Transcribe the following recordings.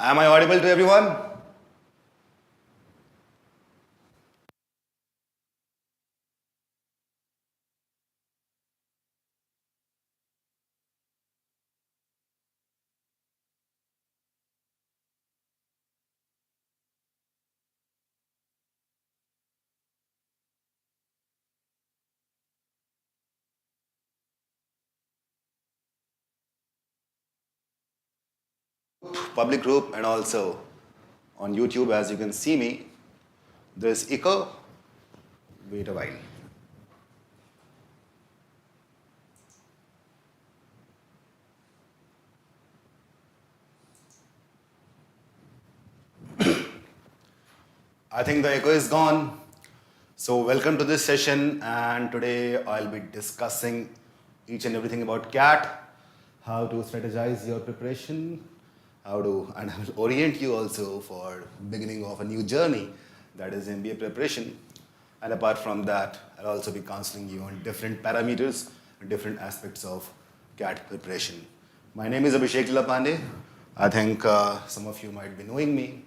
Am I audible to everyone? Public group and also on YouTube, as you can see me. There's echo. Wait a while. I think the echo is gone. So welcome to this session, and today I'll be discussing each and everything about CAT, how to strategize your preparation, and I will orient you also for beginning of a new journey, that is MBA preparation. And apart from that, I'll also be counseling you on different parameters and different aspects of CAT preparation. My name is Abhishek Lapande. I think some of you might be knowing me.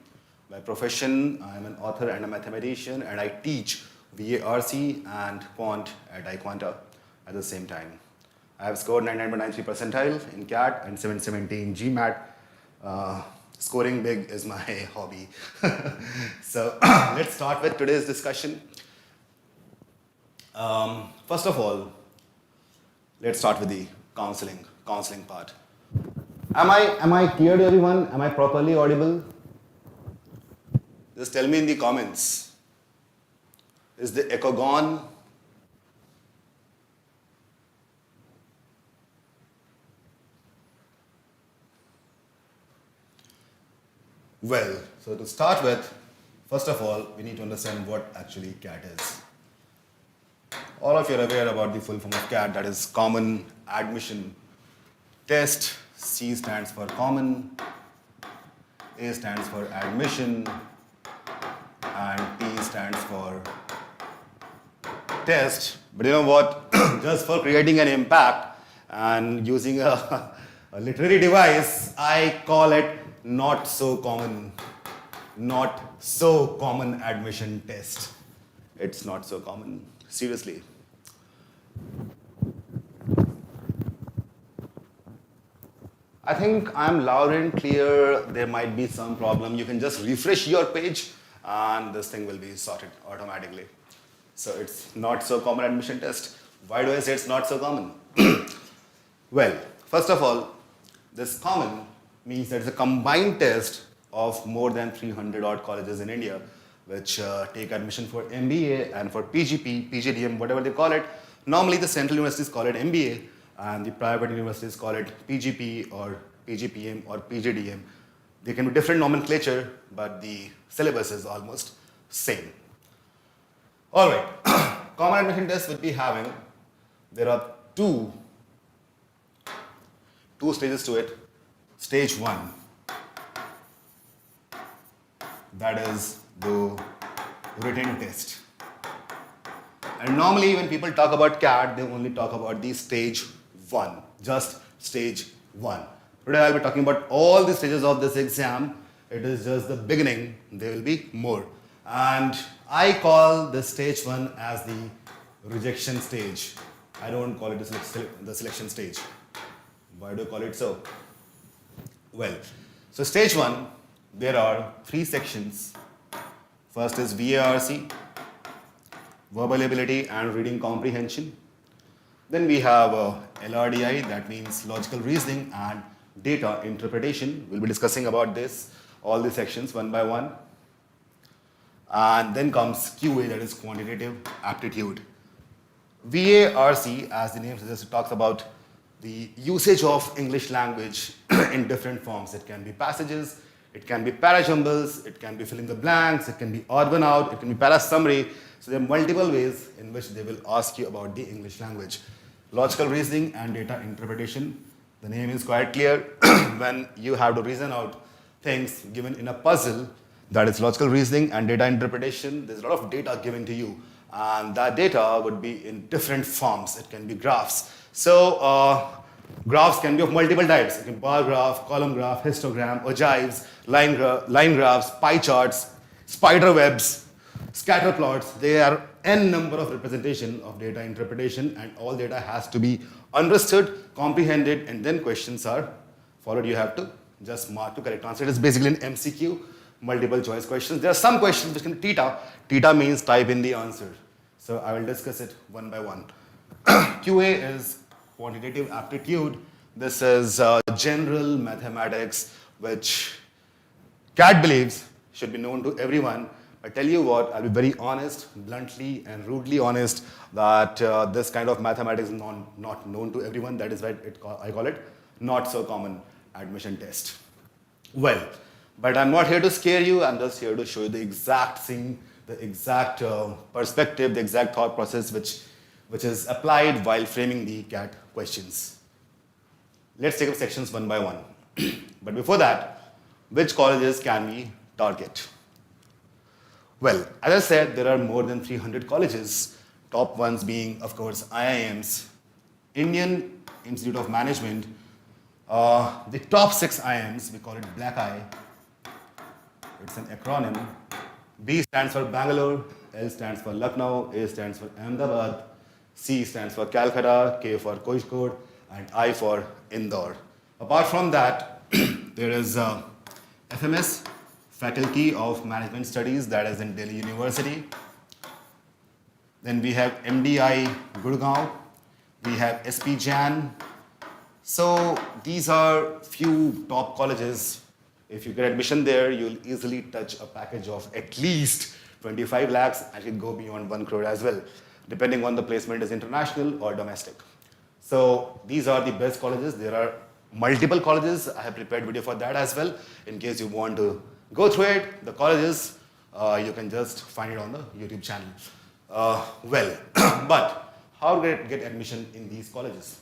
By profession, I am an author and a mathematician, and I teach VARC and Quant at iQuanta at the same time. I have scored 99.93 percentile in CAT and 770 in GMAT. Scoring big is my hobby. So let's start with today's discussion. First of all, let's start with the counseling part. Am I clear to everyone? Am I properly audible? Just tell me in the comments. Is the echo gone? Well, so to start with, first of all, we need to understand what actually CAT is. All of you are aware about the full form of CAT, that is Common Admission Test. C stands for Common, A stands for Admission, and T stands for Test. But you know what? Just for creating an impact and using a literary device, I call it not so common admission test. It's not so common, seriously. I think I'm loud and clear. There might be some problem. You can just refresh your page and this thing will be sorted automatically. So it's not so common admission test. Why do I say it's not so common? Well, first of all, this common means that it's a combined test of more than 300 odd colleges in India, which take admission for MBA and for PGP, PGDM, whatever they call it. Normally the central universities call it MBA and the private universities call it PGP or PGPM or PGDM. There can be different nomenclature, but the syllabus is almost same. All right, common admission test will be having, there are two stages to it. Stage 1, that is the written test. And normally when people talk about CAT, they only talk about the stage 1, just stage 1. Today I'll be talking about all the stages of this exam. It is just the beginning, there will be more. And I call this stage 1 as the rejection stage. I don't call it the selection stage. Why do I call it so? Well, so stage 1, there are 3 sections. First is VARC, verbal ability and reading comprehension. Then we have LRDI, that means logical reasoning and data interpretation. We'll be discussing about this, all the sections one by one. And then comes QA, that is quantitative aptitude. VARC, as the name suggests, it talks about the usage of English language in different forms. It can be passages, it can be parajumbles, it can be fill in the blanks, it can be odd one out, it can be para-summary. So there are multiple ways in which they will ask you about the English language. Logical reasoning and data interpretation. The name is quite clear. When you have to reason out things given in a puzzle, that is logical reasoning and data interpretation, there's a lot of data given to you. And that data would be in different forms. It can be graphs. So Graphs can be of multiple types. You can bar graph, column graph, histogram, ogives, line graphs, pie charts, spider webs, scatter plots. There are n number of representation of data interpretation, and all data has to be understood, comprehended, and then questions are followed. You have to just mark the correct answer. It is basically an MCQ, multiple choice questions. There are some questions which can theta. Theta means type in the answer. So I will discuss it one by one. QA is quantitative aptitude. This is general mathematics, which CAT believes should be known to everyone. I tell you what, I'll be very honest, bluntly and rudely honest, that this kind of mathematics is not known to everyone. That is why I call it not so common admission test. Well, but I'm not here to scare you. I'm just here to show you the exact thing, the exact perspective, the exact thought process which is applied while framing the CAT questions. Let's take up sections one by one. But before that, which colleges can we target? Well, as I said, there are more than 300 colleges, top ones being, of course, IIMs, Indian Institute of Management, the top 6 IIMs, we call it Black Eye. It's an acronym. B stands for Bangalore, L stands for Lucknow, A stands for Ahmedabad, C stands for Calcutta, K for Kozhikode, and I for Indore. Apart from that, there is FMS, Faculty of Management Studies, that is in Delhi University. Then we have MDI Gurgaon, we have SP Jan. So these are few top colleges. If you get admission there, you'll easily touch a package of at least 25 lakhs and it go beyond 1 crore as well, depending on the placement is international or domestic. So these are the best colleges. There are multiple colleges. I have prepared video for that as well. In case you want to go through it, the colleges, you can just find it on the YouTube channel. But how to get admission in these colleges?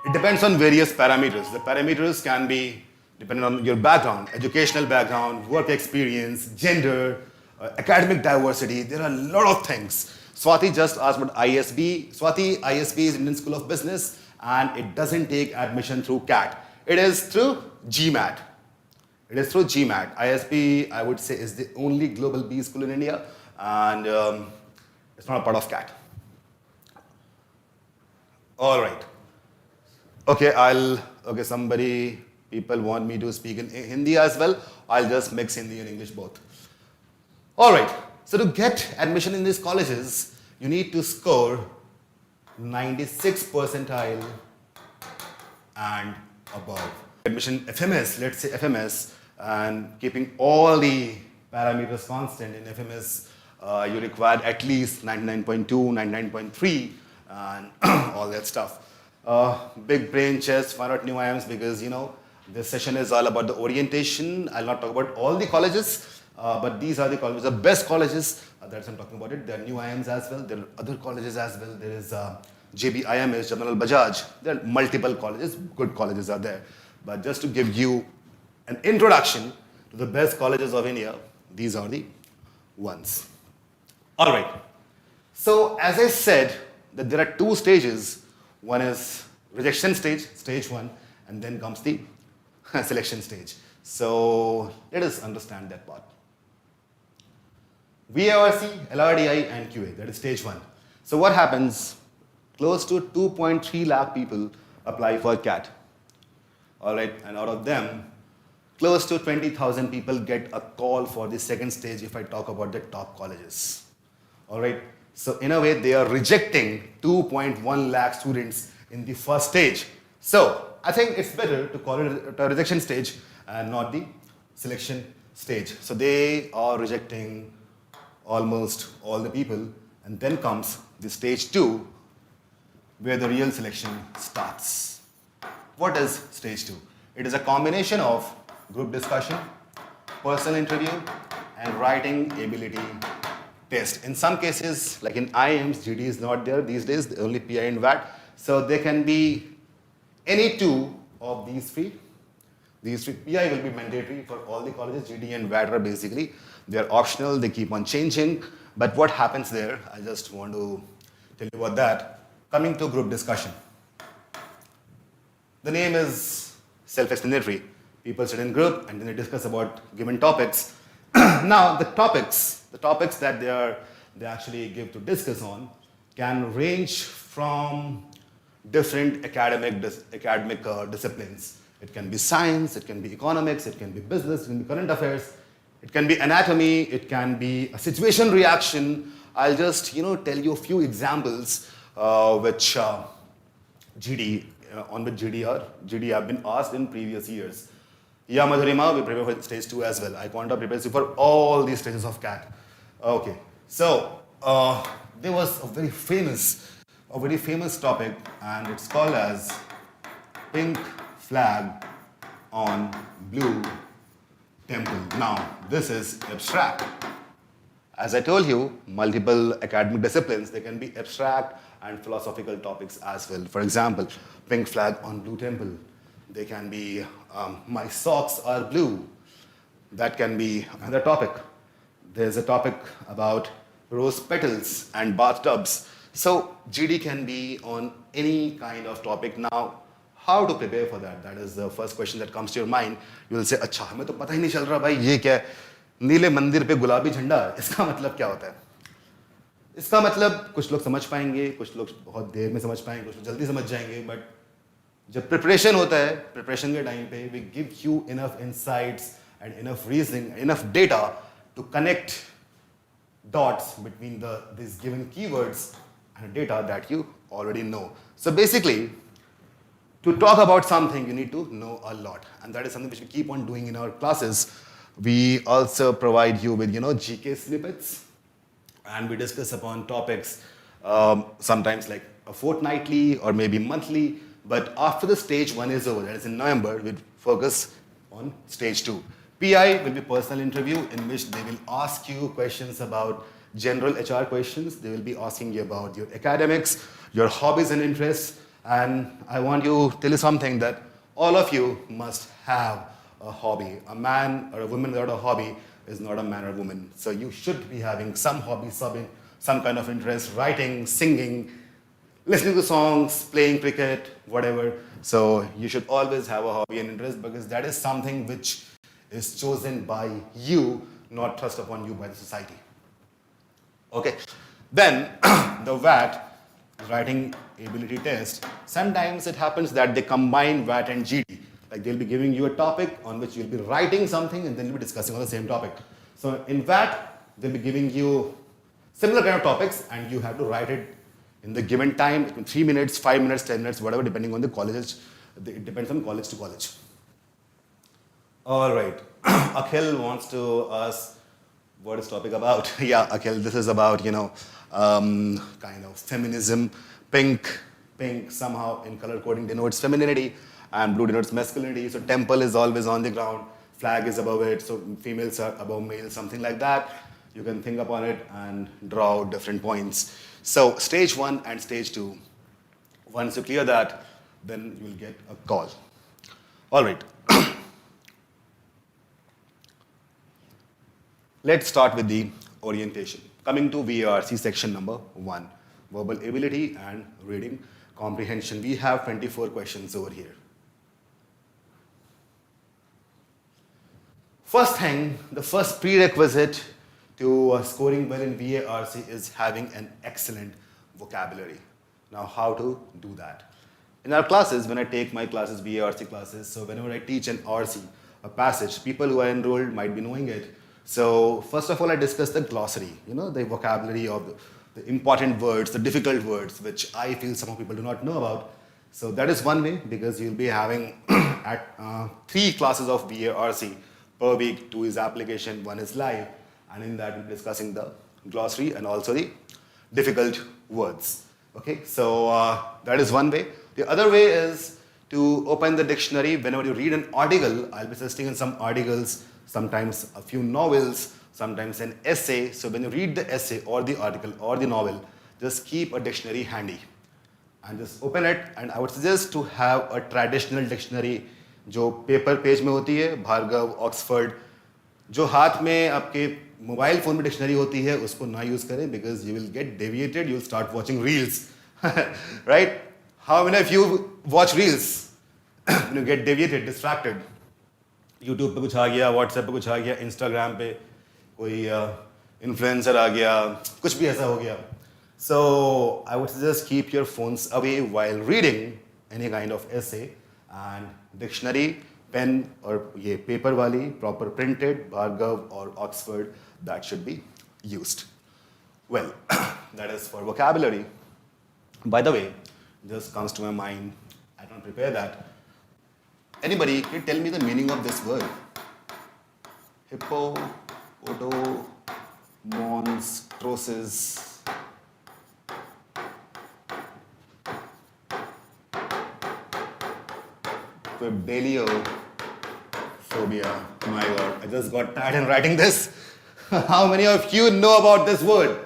It depends on various parameters. The parameters can be depending on your background, educational background, work experience, gender, academic diversity. There are a lot of things. Swati just asked about ISB. Swati, ISB is Indian School of Business, and it doesn't take admission through CAT. It is through GMAT. It is through GMAT. ISB, I would say, is the only global B school in India, and it's not a part of CAT. All right. Okay, people want me to speak in Hindi as well. I'll just mix Hindi and English both. All right. So to get admission in these colleges, you need to score 96 percentile and above. Admission FMS, let's say FMS, and keeping all the parameters constant in FMS, you require at least 99.2, 99.3, and all that stuff. Big brain chest, find out new IIMs, because this session is all about the orientation. I'll not talk about all the colleges, but these are the colleges, the best colleges. That's I'm talking about it. There are new IIMs as well. There are other colleges as well. There is JBIMS, General Bajaj. There are multiple colleges. Good colleges are there. But just to give you an introduction to the best colleges of India, these are the ones. All right. So as I said, that there are 2 stages. One is rejection stage, stage 1, and then comes the selection stage. So let us understand that part. VARC, LRDI, and QA, that is stage 1. So what happens? Close to 2.3 lakh people apply for CAT. All right, and out of them, close to 20,000 people get a call for the second stage if I talk about the top colleges. All right, so in a way, they are rejecting 2.1 lakh students in the first stage. So I think it's better to call it a rejection stage and not the selection stage. So they are rejecting almost all the people, and then comes the stage 2, where the real selection starts. What is stage 2? It is a combination of group discussion, personal interview, and writing ability test. In some cases, like in IIMs, GD is not there these days, only PI and VAT. So they can be any 2 of these three. These 3, PI will be mandatory for all the colleges. GD and VAT are basically, they are optional, they keep on changing. But what happens there, I just want to tell you about that. Coming to group discussion. The name is self-explanatory. People sit in group and then they discuss about given topics. Now, the topics that they actually give to discuss on can range from different academic disciplines. It can be science, it can be economics, it can be business, it can be current affairs, it can be anatomy, it can be a situation reaction. I'll just tell you a few examples which GD have been asked in previous years. Yeah, Madhurima, we prepare for stage 2 as well. iQuanta prepares you for all these stages of CAT. Okay, so there was a very famous topic, and it's called as pink flag on blue temple. Now, this is abstract. As I told you, multiple academic disciplines, they can be abstract and philosophical topics as well. For example, pink flag on blue temple. They can be my socks are blue. That can be another topic. There's a topic about rose petals and bathtubs. So GD can be on any kind of topic. Now, how to prepare for that? That is the first question that comes to your mind. You will say, अच्छा हमें तो पता ही नहीं चल रहा भाई ये क्या है? नीले मंदिर पे गुलाबी झंडा है. इसका मतलब क्या होता है? इसका मतलब कुछ लोग समझ पाएंगे, कुछ लोग बहुत देर में समझ पाएंगे, कुछ लोग जल्दी समझ जाएंगे. बट जब प्रिपरेशन होता है, प्रिपरेशन के टाइम पे we give you enough insights and enough reasoning, enough data to connect dots between these given keywords and data that you already know. So basically, to talk about something, you need to know a lot, and that is something which we keep on doing in our classes. We also provide you with GK snippets, and we discuss upon topics sometimes like a fortnightly or maybe monthly. But after the stage 1 is over, that is in November, we focus on stage 2. PI will be personal interview in which they will ask you questions about general HR questions. They will be asking you about your academics, your hobbies and interests. And I want to tell you something, that all of you must have a hobby. A man or a woman without a hobby is not a man or a woman. So you should be having some hobby, some kind of interest, writing, singing, listening to songs, playing cricket, whatever. So you should always have a hobby and interest, because that is something which is chosen by you, not thrust upon you by the society. Okay. Then the VAT, writing ability test, sometimes it happens that they combine VAT and GD. Like they'll be giving you a topic on which you'll be writing something and then you'll be discussing on the same topic. So in VAT, they'll be giving you similar kind of topics and you have to write it in the given time, 3 minutes, 5 minutes, 10 minutes, whatever, depending on the college. It depends on college to college. All right. Akhil wants to ask, what is topic about? Yeah, Akhil, this is about, kind of feminism. Pink somehow in color coding denotes femininity and blue denotes masculinity. So temple is always on the ground, flag is above it, so females are above males, something like that. You can think upon it and draw out different points. So stage 1 and stage 2, once you clear that, then you will get a call. All right. Let's start with the orientation. Coming to VARC section number 1, verbal ability and reading comprehension. We have 24 questions over here. First thing, the first prerequisite to scoring well in VARC is having an excellent vocabulary. Now, how to do that? In our classes, when I take my classes, VARC classes, so whenever I teach an RC, a passage, people who are enrolled might be knowing it. So first of all, I discuss the glossary, the vocabulary of the important words, the difficult words, which I feel some people do not know about. So that is one way, because you'll be having 3 classes of VARC per week. 2 is application, 1 is live, and in that we'll be discussing the glossary and also the difficult words. Okay, so that is one way. The other way is to open the dictionary. Whenever you read an article, I'll be suggesting in some articles, sometimes a few novels, sometimes an essay. So when you read the essay or the article or the novel, just keep a dictionary handy and just open it. And I would suggest to have a traditional dictionary, जो paper page में होती है, Bhargava, Oxford. जो हाथ में आपके mobile phone में dictionary होती है, उसको ना यूज करें, because you will get deviated, you will start watching reels. Right? How many of you watch reels? you get deviated, distracted. YouTube पे कुछ आ गया, WhatsApp पे कुछ आ गया, Instagram पे कोई influencer आ गया, कुछ भी ऐसा हो गया. So I would suggest keep your phones away while reading any kind of essay, and dictionary, pen or ये paper वाली, proper printed, Bhargav or Oxford, that should be used. Well, that is for vocabulary. By the way, just comes to my mind, I don't prepare that. Anybody can tell me the meaning of this word? Hippo, auto, monstrosis. Phobia. My God, I just got tired in writing this. How many of you know about this word?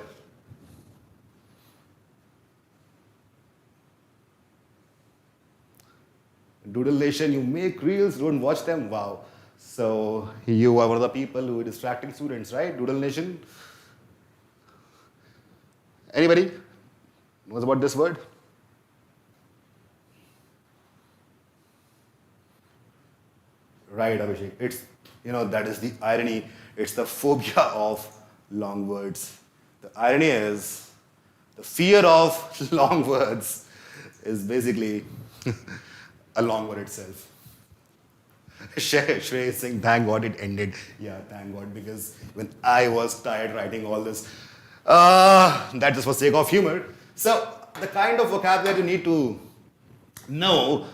Doodle Nation, you make reels, don't watch them? Wow. So you are one of the people who are distracting students, right? Doodle Nation? Anybody knows about this word? Right, Abhishek. It's, that is the irony. It's the phobia of long words. The irony is, the fear of long words is basically a long word itself. Shrey is saying, thank God it ended. Yeah, thank God, because when I was tired writing all this, that just for sake of humor. So the kind of vocabulary you need to know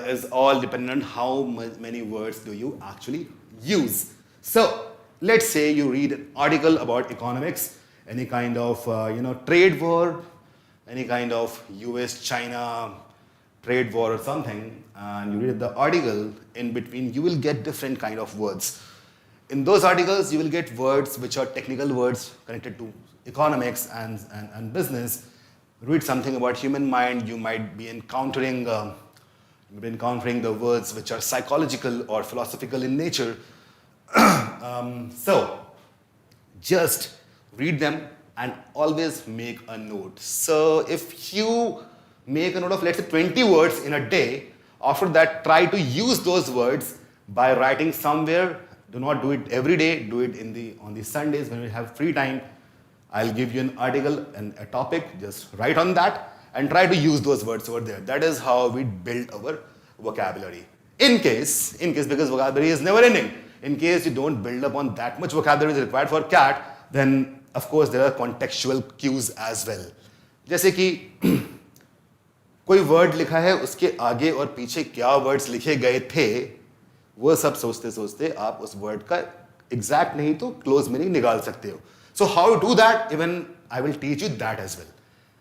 is all dependent on how many words do you actually use. So let's say you read an article about economics, any kind of trade war, any kind of US-China trade war or something, and you read the article. In between you will get different kind of words. In those articles you will get words which are technical words connected to economics and business. Read something about human mind, you might be encountering the words which are psychological or philosophical in nature. So just read them and always make a note. So if you make a note of, let's say, 20 words in a day, after that try to use those words by writing somewhere. Do not do it every day, do it on the Sundays when you have free time. I'll give you an article and a topic, just write on that and try to use those words over there. That is how we build our vocabulary. In case, because vocabulary is never ending, in case you don't build up on that much vocabulary required for cat, then of course there are contextual cues as well. जैसे कि कोई word लिखा है, उसके आगे और पीछे क्या वर्ड्स लिखे गए थे, वो सब सोचते सोचते आप उस वर्ड का एग्जैक्ट नहीं तो क्लोज मीनिंग निकाल सकते हो. So how to do that? Even I will teach you that as well.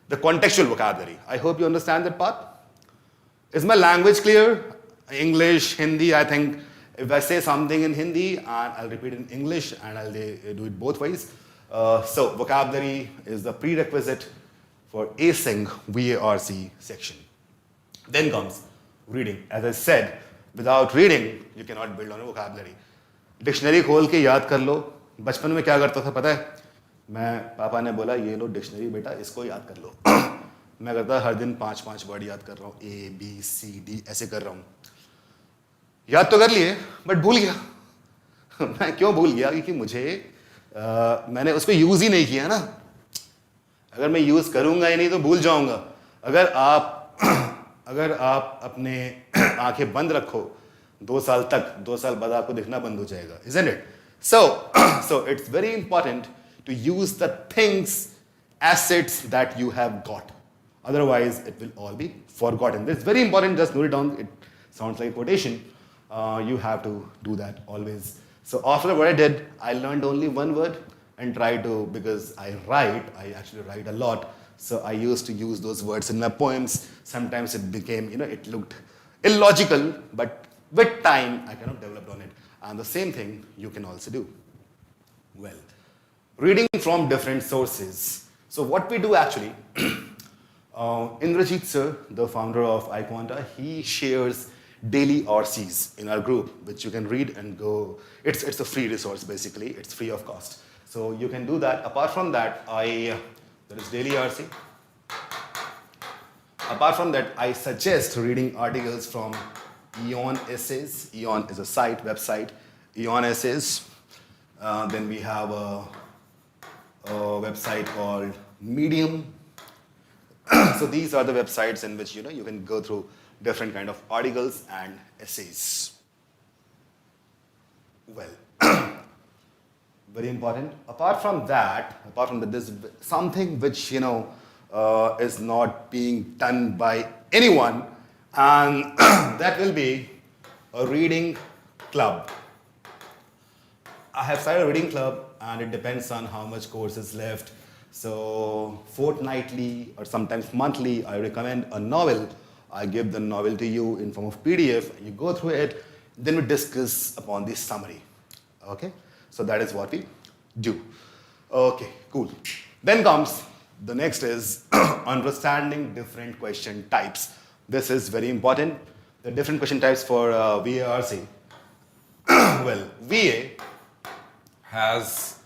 The contextual vocabulary. I hope you understand that part. Is my language clear? English, Hindi, I think if I say something in Hindi, I'll repeat in English and I'll do it both ways. So vocabulary is the prerequisite for acing VARC section. Then comes reading. As I said, without reading, you cannot build on a vocabulary. Dictionary खोल के याद कर लो. बचपन में क्या करता था पता है? मैं पापा ने बोला ये लो डिक्शनरी बेटा, इसको याद कर लो. मैं करता हर दिन 5-5 वर्ड याद कर रहा हूँ, ABCD ऐसे कर रहा हूँ. याद तो कर लिए बट भूल गया. मैं क्यों भूल गया? क्योंकि मैंने उसको यूज ही नहीं किया ना. अगर मैं यूज करूंगा ही नहीं तो भूल जाऊंगा. अगर आप अपने आंखें बंद रखो 2 साल तक, 2 साल बाद आपको दिखना बंद हो जाएगा, isn't it? So it's very important to use the things, assets that you have got. Otherwise, it will all be forgotten. It's very important. Just note it down. It sounds like a quotation. You have to do that always. So after what I did, I learned only one word and try to, because I actually write a lot. So I used to use those words in my poems. Sometimes it became, it looked illogical, but with time, I kind of developed on it. And the same thing you can also do. Well, reading from different sources. So what we do actually, Indrajit sir, the founder of iQuanta, he shares daily RCs in our group, which you can read and go. It's a free resource basically. It's free of cost. So you can do that. Apart from that, there is daily RC. Apart from that, I suggest reading articles from Eon essays. Eon is a site, website. Eon essays. Then we have a website called Medium. So these are the websites in which you can go through different kind of articles and essays. Well, very important. Apart from that, this something which is not being done by anyone, and that will be a reading club. I have started a reading club, and it depends on how much course is left. So fortnightly or sometimes monthly, I recommend a novel. I give the novel to you in form of PDF, and you go through it. Then we discuss upon the summary. Okay, so that is what we do. Okay, cool. Then comes the next is understanding different question types. This is very important. The different question types for VARC. Well, VA has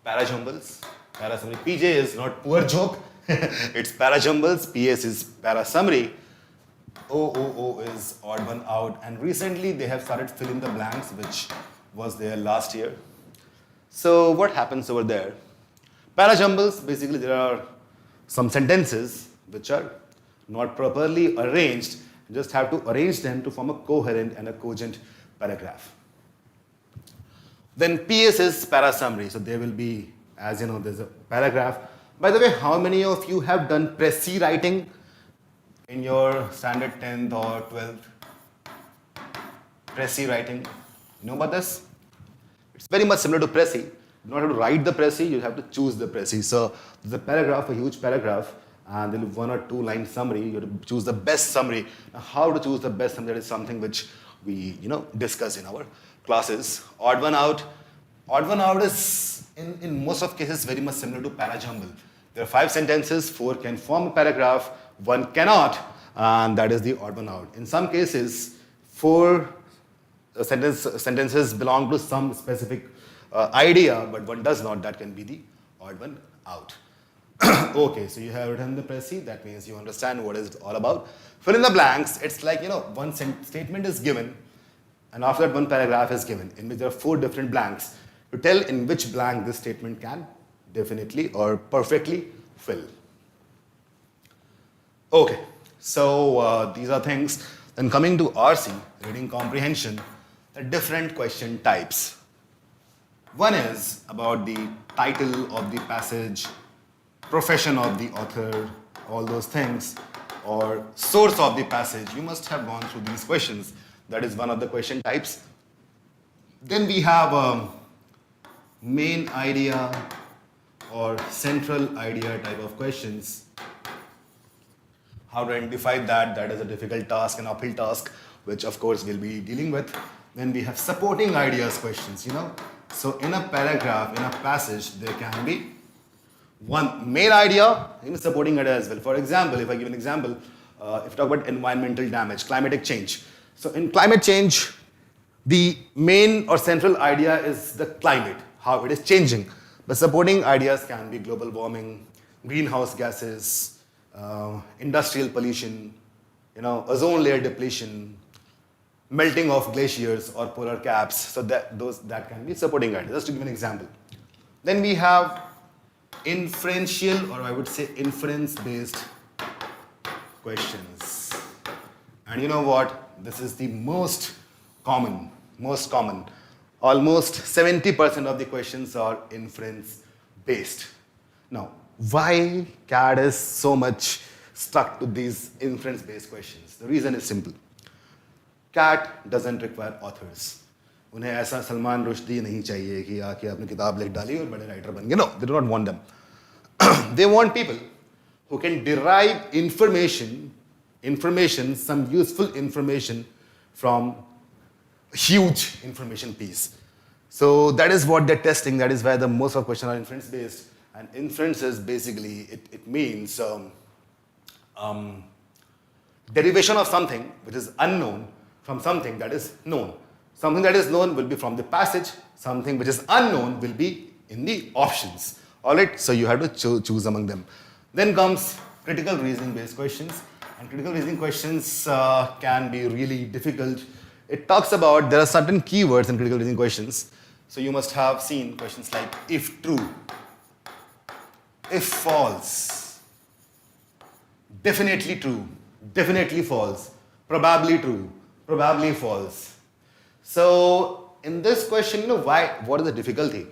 parajumbles, para summary. PJ is not poor joke. It's parajumbles. PS is para summary. OOO is odd one out. And recently they have started fill in the blanks, which was there last year. So what happens over there? Parajumbles, basically there are some sentences which are not properly arranged. You just have to arrange them to form a coherent and a cogent paragraph. Then PS is para summary. So there will be, as you know, there's a paragraph. By the way, how many of you have done Pressy writing in your standard 10th or 12th? Pressy writing. You know about this? It's very much similar to Pressy. You don't have to write the Pressy, you have to choose the Pressy. So there's a paragraph, a huge paragraph, and then 1 or 2 line summary. You have to choose the best summary. Now, how to choose the best summary is something which we discuss in our classes. Odd one out. Odd one out is in most of cases very much similar to parajumble. There are 5 sentences, 4 can form a paragraph, 1 cannot, and that is the odd one out. In some cases, 4 sentences belong to some specific idea, but 1 does not. That can be the odd one out. Okay, so you have written the Pressy. That means you understand what it's all about. Fill in the blanks. It's like, one statement is given, and after that 1 paragraph is given, in which there are 4 different blanks. To tell in which blank this statement can definitely or perfectly fill. Okay, so these are things. Then coming to RC, reading comprehension, the different question types. One is about the title of the passage, profession of the author, all those things, or source of the passage. You must have gone through these questions. That is one of the question types. Then we have main idea or central idea type of questions. How to identify that? That is a difficult task, an uphill task, which of course we'll be dealing with. Then we have supporting ideas questions, So in a paragraph, in a passage, there can be one main idea, even supporting idea as well. For example, if I give an example, if I talk about environmental damage, climatic change. So in climate change, the main or central idea is the climate, how it is changing. But supporting ideas can be global warming, greenhouse gases, industrial pollution, ozone layer depletion, melting of glaciers or polar caps. So that can be supporting ideas. Just to give an example. Then we have inferential, or I would say inference-based questions. And you know what? This is the most common. Almost 70% of the questions are inference-based. Now, why CAD is so much stuck to these inference-based questions? The reason is simple. CAT doesn't require authors. उन्हें ऐसा सलमान रुश्दी नहीं चाहिए कि आके अपनी किताब लिख डाली और बड़े राइटर बन गए. No, they do not want them. They want people who can derive information, some useful information from a huge information piece. So that is what they're testing. That is why the most of questions are inference-based. And inference is basically, it means derivation of something which is unknown from something that is known. Something that is known will be from the passage. Something which is unknown will be in the options. All right, so you have to choose among them. Then comes critical reasoning based questions. And critical reasoning questions can be really difficult. It talks about, there are certain keywords in critical reasoning questions. So you must have seen questions like if true, if false, definitely true, definitely false, probably true, probably false. So in this question, what is the difficulty?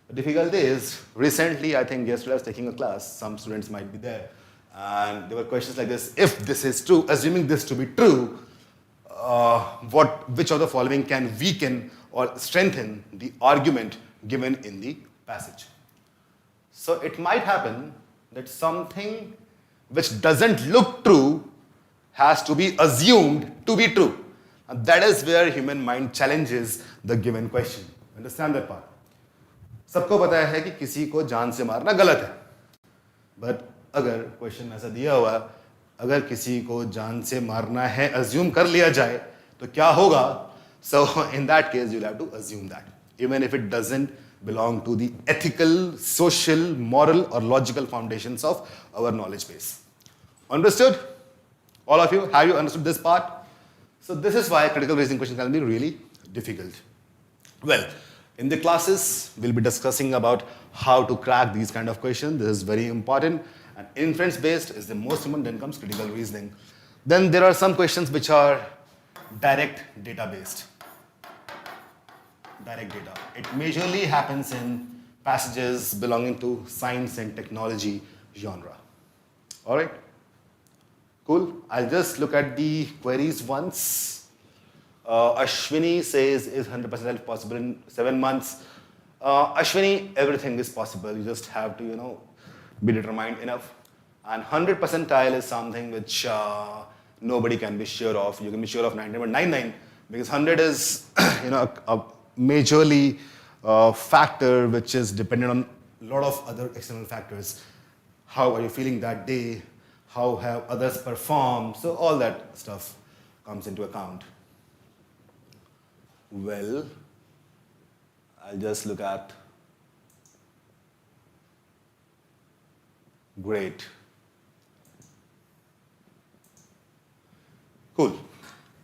The difficulty is, recently, I think yesterday I was taking a class, some students might be there, and there were questions like this: if this is true, assuming this to be true, which of the following can weaken or strengthen the argument given in the passage? So it might happen that something which doesn't look true has to be assumed to be true. And that is where human mind challenges the given question. Understand that part? सबको पता है कि किसी को जान से मारना गलत है, बट अगर क्वेश्चन ऐसा दिया हुआ है, अगर किसी को जान से मारना है अज्यूम कर लिया जाए तो क्या होगा? So in that case you'll have to assume that, even if it doesn't belong to the ethical, social, moral or logical foundations of our knowledge base. Understood? All of you, have you understood this part? So this is why critical reasoning questions can be really difficult. Well, in the classes, we'll be discussing about how to crack these kind of questions. This is very important. And inference-based is the most common, then comes critical reasoning. Then there are some questions which are direct data-based. Direct data. It majorly happens in passages belonging to science and technology genre. All right? Cool. I'll just look at the queries once. Ashwini says, is 100% possible in 7 months? Ashwini, everything is possible. You just have to, be determined enough. And 100 percentile is something which nobody can be sure of. You can be sure of 99.99 because 100 is, a majorly factor which is dependent on a lot of other external factors. How are you feeling that day? How have others performed? So all that stuff comes into account. Well, I'll just look at. Great. Cool.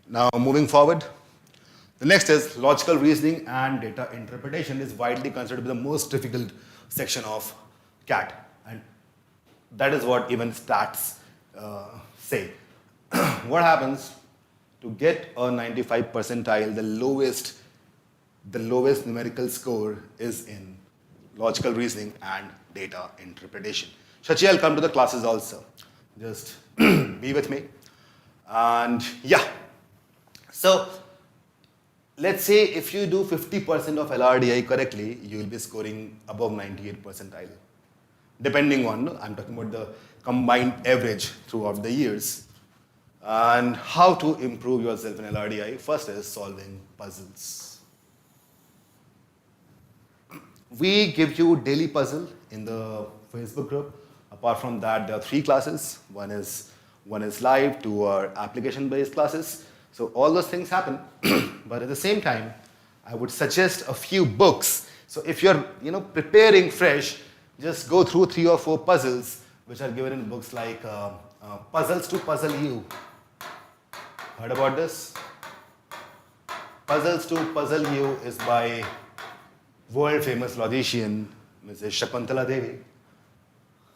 Now moving forward. The next is logical reasoning and data interpretation is widely considered to be the most difficult section of CAT. And that is what even stats say. What happens to get a 95 percentile, the lowest numerical score is in logical reasoning and data interpretation. Shachi, I'll come to the classes also. Just be with me. And yeah. So let's say if you do 50% of LRDI correctly, you will be scoring above 98 percentile. Depending on, I'm talking about the combined average throughout the years. And how to improve yourself in LRDI? First is solving puzzles. We give you daily puzzle in the Facebook group. Apart from that, there are 3 classes. One is live, 2 are application-based classes. So all those things happen. But at the same time, I would suggest a few books. So if you're preparing fresh, just go through 3 or 4 puzzles which are given in books like Puzzles to Puzzle You. Heard about this? Puzzles to Puzzle You is by world famous logician Mrs. Shakuntala Devi.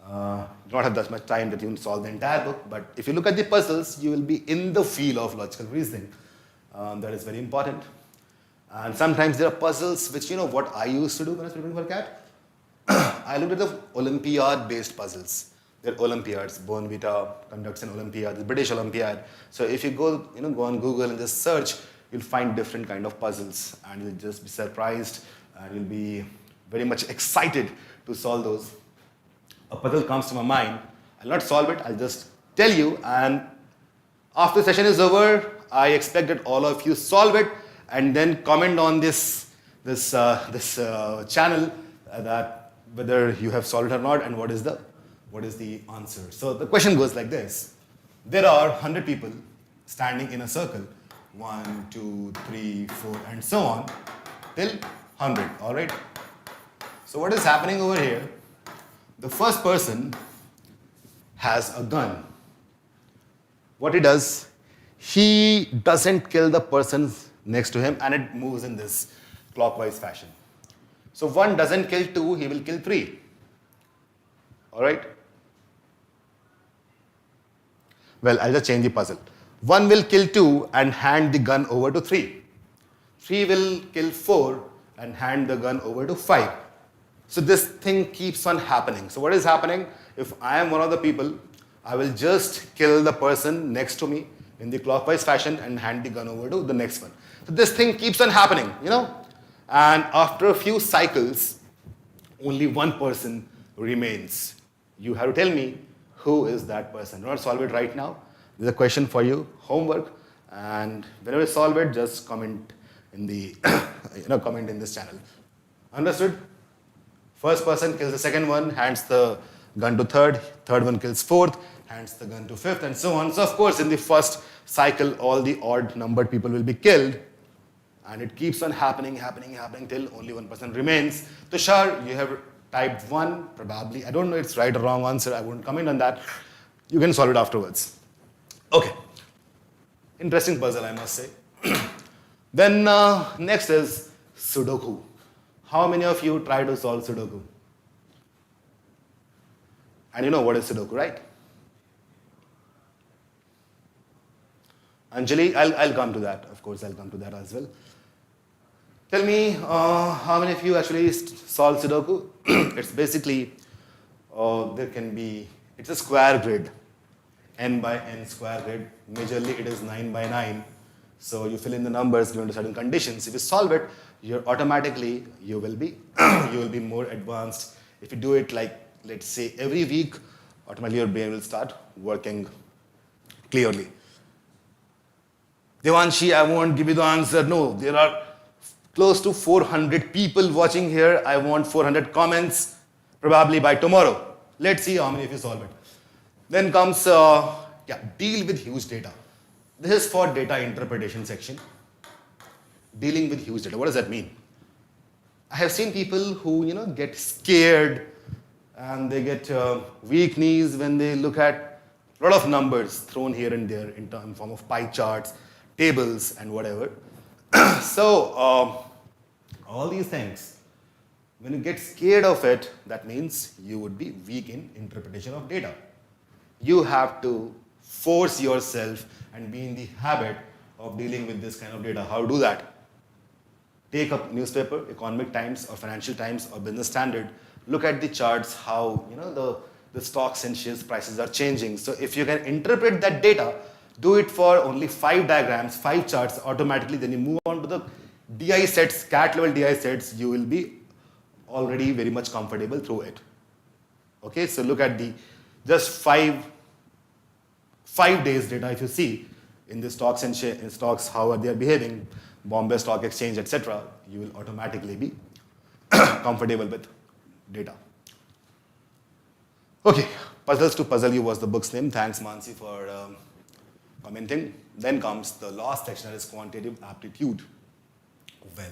Do not have that much time that you can solve the entire book, but if you look at the puzzles, you will be in the field of logical reasoning. That is very important. And sometimes there are puzzles which, what I used to do when I was preparing for CAT? I looked at the Olympiad-based puzzles. There are Olympiads. Bonvita conducts an Olympiad, the British Olympiad. So if you go on Google and just search, you'll find different kind of puzzles, and you'll just be surprised, and you'll be very much excited to solve those. A puzzle comes to my mind. I'll not solve it. I'll just tell you, and after the session is over, I expect that all of you solve it and then comment on this channel that whether you have solved it or not and what is the answer. So the question goes like this: there are 100 people standing in a circle, 1, 2, 3, 4, and so on till 100. All right. So what is happening over here? The first person has a gun. what he does, he doesn't kill the person next to him, and it moves in this clockwise fashion. So 1 doesn't kill 2, he will kill 3. All right? Well, I'll just change the puzzle. 1 will kill 2 and hand the gun over to 3. 3 will kill 4 and hand the gun over to 5. So this thing keeps on happening. So what is happening? If I am one of the people, I will just kill the person next to me in the clockwise fashion and hand the gun over to the next one. So this thing keeps on happening, you know. And after a few cycles, only one person remains. You have to tell me who is that person. Do not solve it right now. There's a question for you, homework, and whenever you solve it, just comment in the comment in this channel. Understood? First person kills the second one, hands the gun to third one kills fourth, hands the gun to fifth, and so on. So of course, in the first cycle, all the odd numbered people will be killed, and it keeps on happening till only one person remains. Tushar, you have typed 1, probably. I don't know if it's right or wrong answer. I won't comment on that. You can solve it afterwards. Okay. Interesting puzzle, I must say. Then next is Sudoku. How many of you try to solve Sudoku? And you know what is Sudoku, right? Anjali, I'll come to that. Of course, I'll come to that as well. Tell me, how many of you actually solve Sudoku? It's basically, it's a square grid, n by n square grid. Majorly, it is 9 by 9. So you fill in the numbers given to certain conditions. If you solve it, you will be more advanced. If you do it like, let's say, every week, automatically your brain will start working clearly. Devanshi, I won't give you the answer. No, there are close to 400 people watching here. I want 400 comments, probably by tomorrow. Let's see how many of you solve it. Then comes, deal with huge data. This is for data interpretation section. Dealing with huge data. What does that mean? I have seen people who, get scared and they get weak knees when they look at a lot of numbers thrown here and there in form of pie charts, tables, and whatever. So, all these things, when you get scared of it, that means you would be weak in interpretation of data. You have to force yourself and be in the habit of dealing with this kind of data. How to do that? Take a newspaper, Economic Times or Financial Times or Business Standard, look at the charts, how the stocks and shares prices are changing. So if you can interpret that data, do it for only 5 diagrams, 5 charts automatically, then you move on to the DI sets, CAT level DI sets, you will be already very much comfortable through it. Okay, so look at the just 5 days data. If you see in the stocks and stocks, how are they behaving, Bombay Stock Exchange, etc., you will automatically be comfortable with data. Okay, Puzzles to Puzzle You was the book's name. Thanks, Mansi, for commenting. Then comes the last section, that is quantitative aptitude. Well,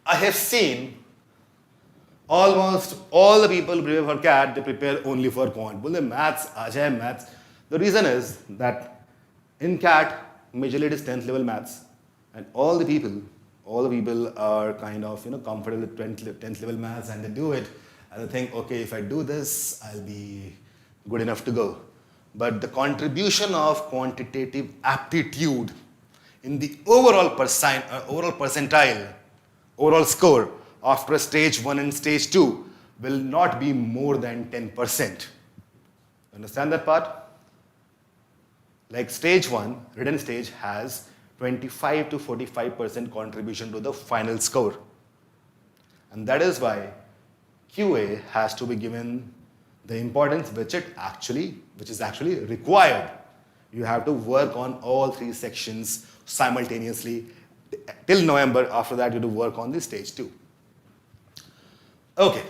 I have seen almost all the people who prepare for CAT, they prepare only for quant. Bole maths, aajay maths. The reason is that in CAT, majorly it is 10th level maths, and all the people are kind of comfortable with 10th level maths, and they do it, and they think, okay, if I do this, I'll be good enough to go. But the contribution of quantitative aptitude in the overall percentile, overall score after stage 1 and stage 2 will not be more than 10%. Understand that part? Like stage 1, written stage, has 25 to 45% contribution to the final score. And that is why QA has to be given the importance which is actually required. You have to work on all 3 sections simultaneously till November. After that, you have to work on the stage 2. Okay,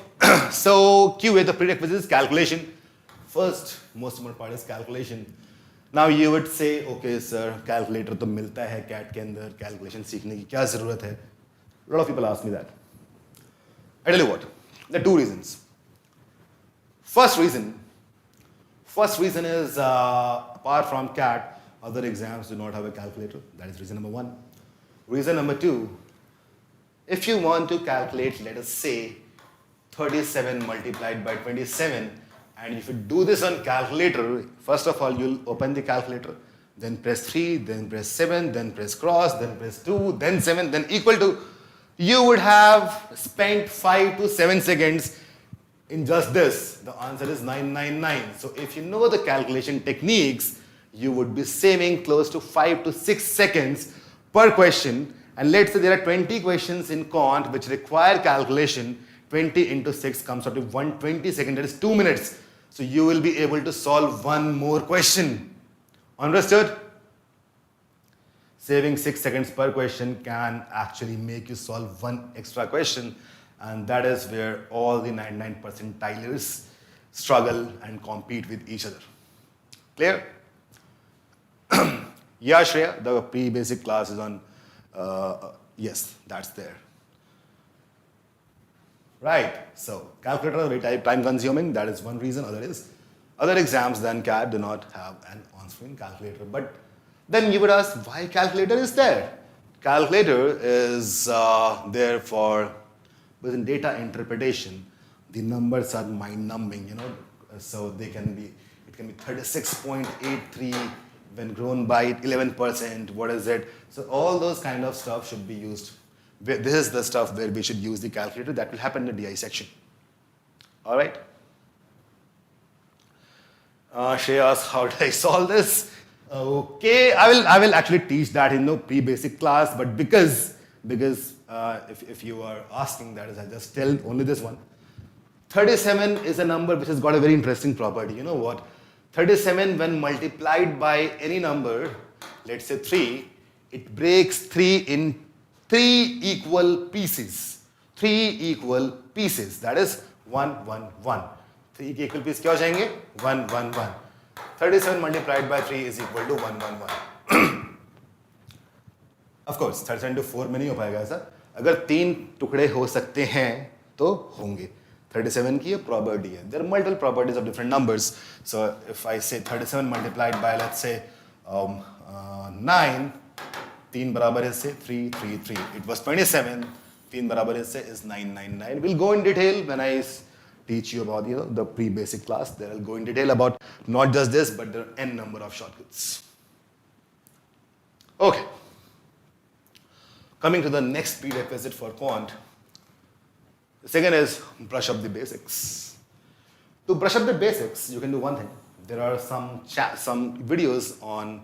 so QA, the prerequisite is calculation. First, most important part is calculation. Now you would say, okay, sir, calculator to milta hai CAT ke andar, calculation seekhne ki kya zarurat hai? A lot of people ask me that. I tell you what, there are 2 reasons. First reason, First reason is, apart from CAT, other exams do not have a calculator. That is reason number one. Reason number two, if you want to calculate, let us say, 37 multiplied by 27, and if you do this on calculator, first of all, you'll open the calculator, then press 3, then press 7, then press cross, then press 2, then 7, then equal to, you would have spent 5 to 7 seconds in just this. The answer is 999. So if you know the calculation techniques, you would be saving close to 5 to 6 seconds per question. And let's say there are 20 questions in Quant which require calculation. 20 into 6 comes out to 120 seconds, that is 2 minutes. So you will be able to solve one more question. Understood? Saving 6 seconds per question can actually make you solve one extra question, and that is where all the 99 percentilers struggle and compete with each other. Clear? Yeah, Shreya, the pre-basic class is on, yes, that's there. Right, so calculator is very time consuming, that is one reason. Other exams than CAT do not have an on-screen calculator. But then you would ask, why calculator is there? Calculator is there for, within data interpretation, the numbers are mind-numbing, you know, so they can be, it can be 36.83 when grown by 11%, what is it? So all those kind of stuff should be used. This is the stuff where we should use the calculator. That will happen in the DI section. All right. Shreya asks, how do I solve this? Okay, I will actually teach that in the pre-basic class, but because if you are asking, that is, I just tell only this one. 37 is a number which has got a very interesting property. You know what? 37 when multiplied by any number, let's say 3, it breaks 3 in 3 equal pieces. 3 equal pieces. That is 1, 1, 1. 3 equal pieces क्या हो जाएंगे? 1, 1, 1. 37 multiplied by 3 is equal to 1, 1, 1. Of course, 37 to 4 में नहीं हो पाएगा ऐसा. अगर 3 टुकड़े हो सकते हैं तो होंगे. 37 की probability है. There are multiple properties of different numbers. So if I say 37 multiplied by, let's say 9, 3 बराबर है से 3, 3, 3. It was 27. 3 बराबर है से is 999. We'll go in detail when I teach you about the pre-basic class. There I'll go in detail about not just this, but there are n number of shortcuts. Okay. Coming to the next prerequisite for quant. The second is brush up the basics. To brush up the basics, you can do one thing. There are some videos on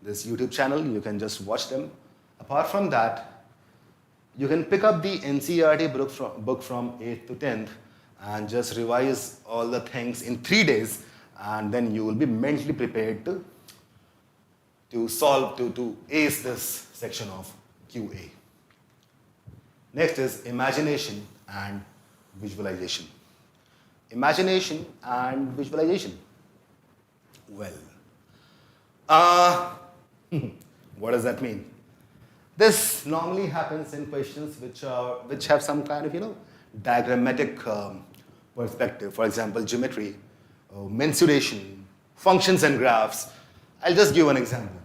this YouTube channel. You can just watch them. Apart from that, you can pick up the NCERT book from 8th to 10th and just revise all the things in 3 days, and then you will be mentally prepared to solve, to ace this section of QA. Next is imagination and visualization. Imagination and visualization. Well, what does that mean? This normally happens in questions which have some kind of diagrammatic perspective. For example, geometry, mensuration, functions and graphs. I'll just give an example.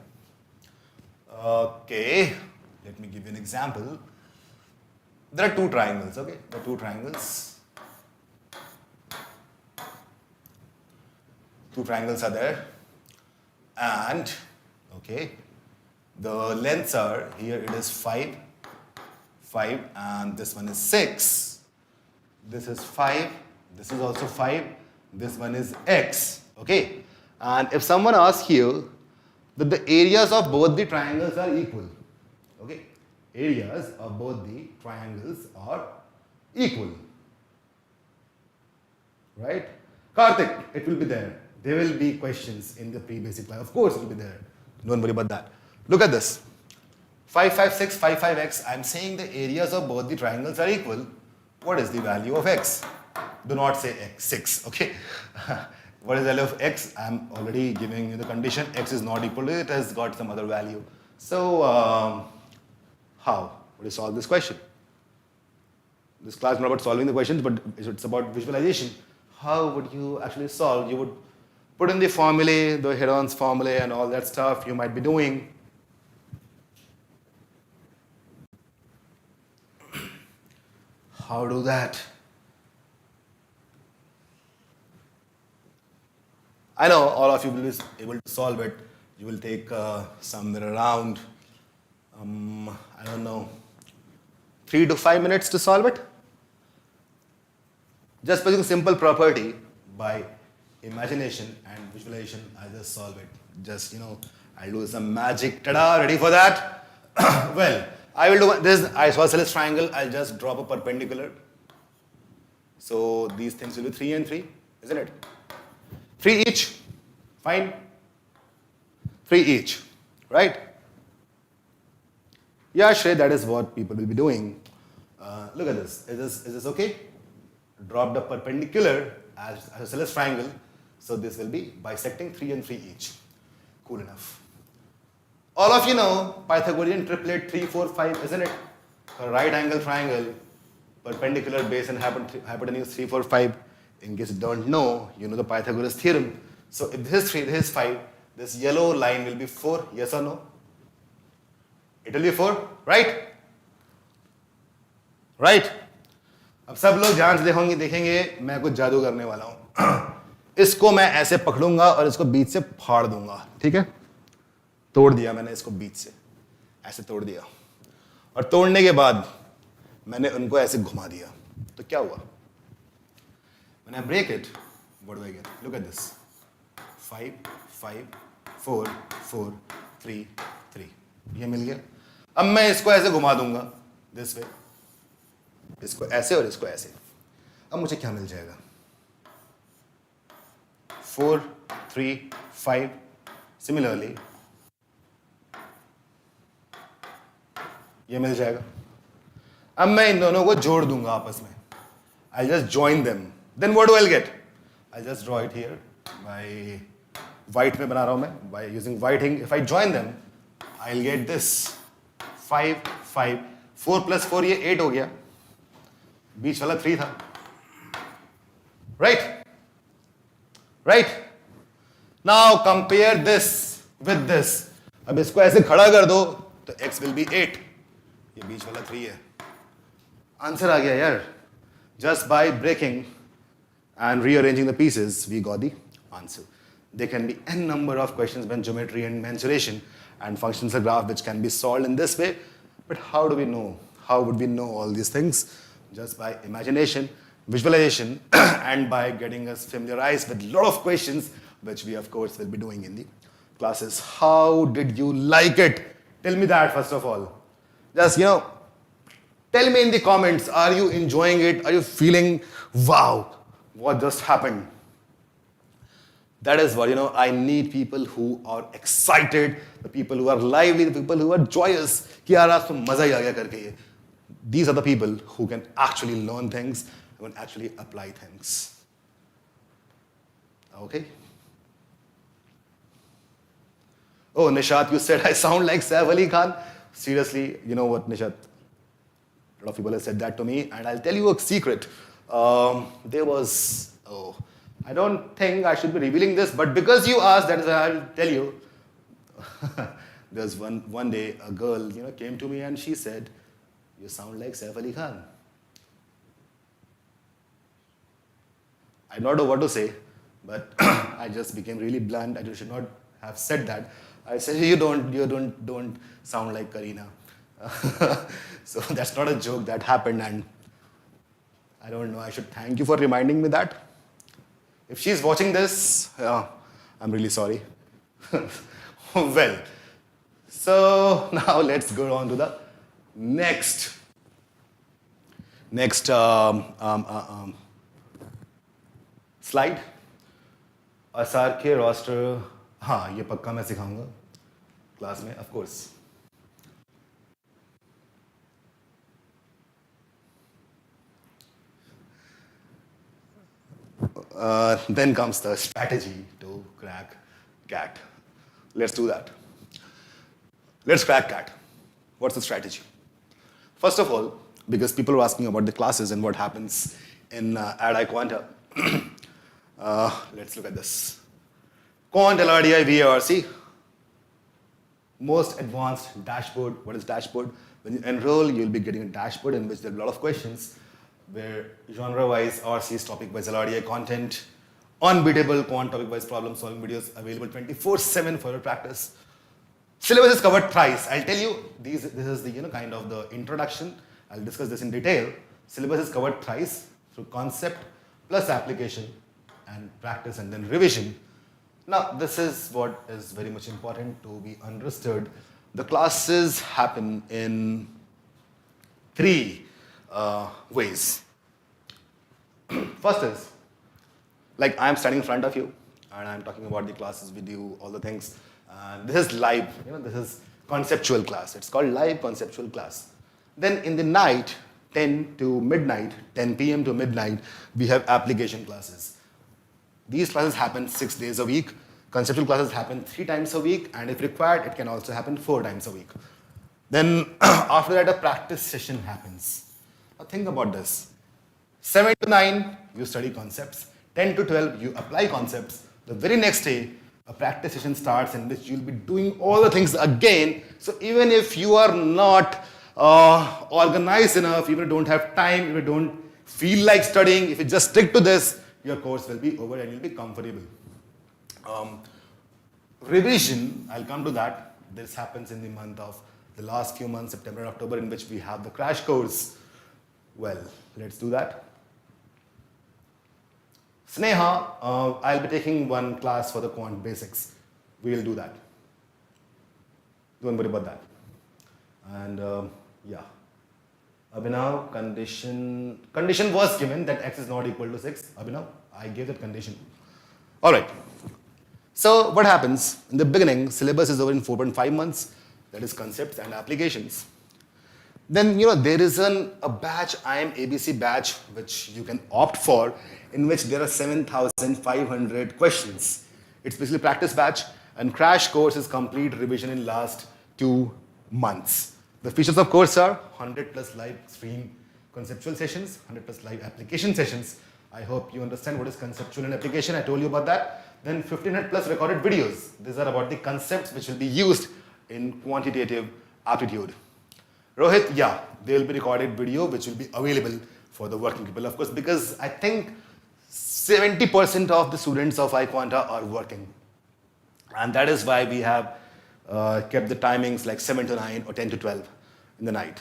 Okay, let me give you an example. There are 2 triangles, okay? There are 2 triangles. 2 triangles are there. And, okay, the lengths are, here it is 5, and this one is 6. This is 5, this is also 5, this one is x, okay? And if someone asks here that the areas of both the triangles are equal, okay? Areas of both the triangles are equal, right? Karthik, it will be there. There will be questions in the pre-basic class. Of course it will be there. Don't worry about that. Look at this. 5, 5, 6, 5, 5x. I'm saying the areas of both the triangles are equal. What is the value of x? Do not say x, 6, okay? What is the value of x? I'm already giving you the condition. X is not equal to it. It has got some other value. So, how would you solve this question? This class is not about solving the questions, but it's about visualization. How would you actually solve? You would put in the formulae, the Heron's formulae and all that stuff you might be doing. How do that? I know all of you will be able to solve it. You will take somewhere around, I don't know, 3 to 5 minutes to solve it. Just using simple property by imagination and visualization, I'll just solve it. Just, I'll do some magic. Ta-da, ready for that? Well, I will do this isosceles triangle. I'll just drop a perpendicular. So these things will be 3 and 3, isn't it? 3 each. Fine. 3 each, right? Yeah, Shrey, that is what people will be doing. Look at this. Is this okay? Drop the perpendicular as isosceles triangle. So this will be bisecting 3 and 3 each. Cool enough. All of you know Pythagorean triplet 3, 4, 5, isn't it? A right angle triangle, perpendicular base and hypotenuse 3, 4, 5. In case you don't know, you know the Pythagoras theorem. So if this is 3, this is 5, this yellow line will be 4, yes or no? It will be 4, right? Right? अब सब लोग ध्यान से देखेंगे मैं कुछ जादू करने वाला हूं. इसको मैं ऐसे पकड़ूंगा और इसको बीच से फाड़ दूंगा. ठीक है? तोड़ दिया मैंने इसको बीच से. ऐसे तोड़ दिया. और तोड़ने के बाद मैंने उनको ऐसे घुमा दिया. तो क्या हुआ? When I break it, what do I get? Look at this. 5, 5, 4, 4, 3, 3. ये मिल गया. अब मैं इसको ऐसे घुमा दूंगा. This way. इसको ऐसे और इसको ऐसे. अब मुझे क्या मिल जाएगा? 4, 3, 5. Similarly, ये मिल जाएगा. अब मैं इन दोनों को जोड़ दूंगा आपस में. I'll just join them. Then what do I get? I'll just draw it here by white में बना रहा हूं मैं. By using whiting, if I join them, I'll get this 5, 5, 4 plus 4 ये 8 हो गया. बीच वाला 3 था. Right? Right? Now compare this with this. अब इसको ऐसे खड़ा कर दो तो x will be 8. ये बीच वाला 3 है. Answer आ गया यार. Just by breaking and rearranging the pieces, we got the answer. There can be n number of questions when geometry and mensuration and functions of graph which can be solved in this way. But how do we know? How would we know all these things? Just by imagination, visualization, and by getting us familiarized with a lot of questions, which we of course will be doing in the classes. How did you like it? Tell me that first of all. Just, tell me in the comments, are you enjoying it? Are you feeling, wow, what just happened? That is what, I need people who are excited, the people who are lively, the people who are joyous. कि यार आज तो मजा ही आ गया करके ये. These are the people who can actually learn things, who can actually apply things. Okay? Oh, Nishat, you said I sound like Saif Ali Khan. Seriously, you know what, Nishat? A lot of people have said that to me, and I'll tell you a secret. There was, I don't think I should be revealing this, but because you asked, that is why I'll tell you. There's one day a girl, came to me and she said, "You sound like Saif Ali Khan." I don't know what to say, but I just became really blunt. I should not have said that. I said, "You don't sound like Kareena." So that's not a joke, that happened, and I don't know, I should thank you for reminding me that. If she's watching this, I'm really sorry. Well, so now let's go on to the next slide. आसार के roster, हाँ ये पक्का मैं सिखाऊंगा class में, of course. Then comes the strategy to crack CAT. Let's do that. Let's crack CAT. What's the strategy? First of all, because people are asking about the classes and what happens in at iQuanta, let's look at this. Quant LRDI VARC. Most advanced dashboard. What is dashboard? When you enroll, you'll be getting a dashboard in which there are a lot of questions where genre-wise, RC's topic-wise LRDI content, unbeatable quant topic-wise problem-solving videos available 24/7 for your practice. Syllabus is covered thrice. I'll tell you, this is the kind of the introduction. I'll discuss this in detail. Syllabus is covered thrice through concept plus application and practice and then revision. Now, this is what is very much important to be understood. The classes happen in three ways. First is, like I'm standing in front of you and I'm talking about the classes we do, all the things. And this is live, this is conceptual class. It's called live conceptual class. Then in the night, 10 to midnight, 10 p.m. to midnight, we have application classes. These classes happen 6 days a week. Conceptual classes happen 3 times a week, and if required, it can also happen 4 times a week. Then after that, a practice session happens. Now think about this. 7 to 9, you study concepts. 10 to 12, you apply concepts. The very next day, a practice session starts in which you'll be doing all the things again. So even if you are not organized enough, even if you don't have time, if you don't feel like studying, if you just stick to this, your course will be over and you'll be comfortable. Revision, I'll come to that. This happens in the month of the last few months, September and October, in which we have the crash course. Well, let's do that. Sneha, I'll be taking one class for the quant basics. We'll do that. Don't worry about that. And yeah. Abhinav, condition was given that x is not equal to 6. Abhinav, I gave that condition. All right. So what happens? In the beginning, syllabus is over in 4.5 months. That is concepts and applications. Then, there is a batch, I am ABC batch, which you can opt for, in which there are 7,500 questions. It's basically practice batch, and crash course is complete revision in last 2 months. The features of course are 100 plus live stream conceptual sessions, 100 plus live application sessions. I hope you understand what is conceptual and application. I told you about that. Then 1500 plus recorded videos. These are about the concepts which will be used in quantitative aptitude. Rohit, yeah, there will be recorded video which will be available for the working people. Of course, because I think 70% of the students of iQuanta are working. And that is why we have kept the timings like 7 to 9 or 10 to 12 in the night.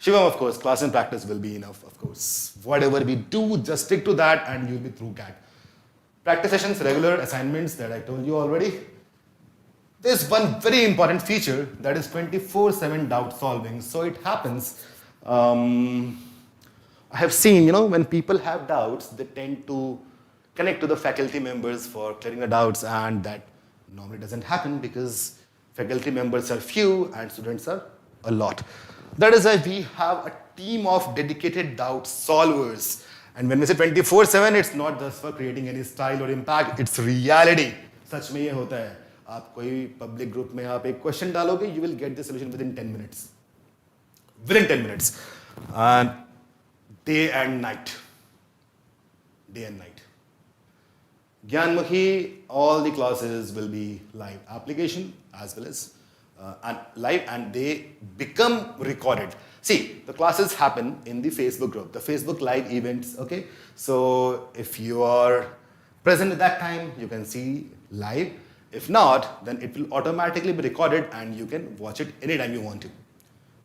Shivam, of course, class and practice will be enough, of course. Whatever we do, just stick to that and you'll be through CAT. Practice sessions, regular assignments that I told you already. There's one very important feature that is 24/7 doubt solving. So it happens, I have seen, when people have doubts, they tend to connect to the faculty members for clearing the doubts, and that normally doesn't happen because faculty members are few and students are a lot. That is why we have a team of dedicated doubt solvers. And when we say 24/7, it's not just for creating any style or impact, it's reality. सच में ये होता है. आप कोई public group में आप एक question डालोगे, you will get the solution within 10 minutes. Within 10 minutes. And day and night. Day and night. Gyanmukhi, all the classes will be live application as well as live, and they become recorded. See, the classes happen in the Facebook group, the Facebook live events, okay? So if you are present at that time, you can see live. If not, then it will automatically be recorded and you can watch it anytime you want to,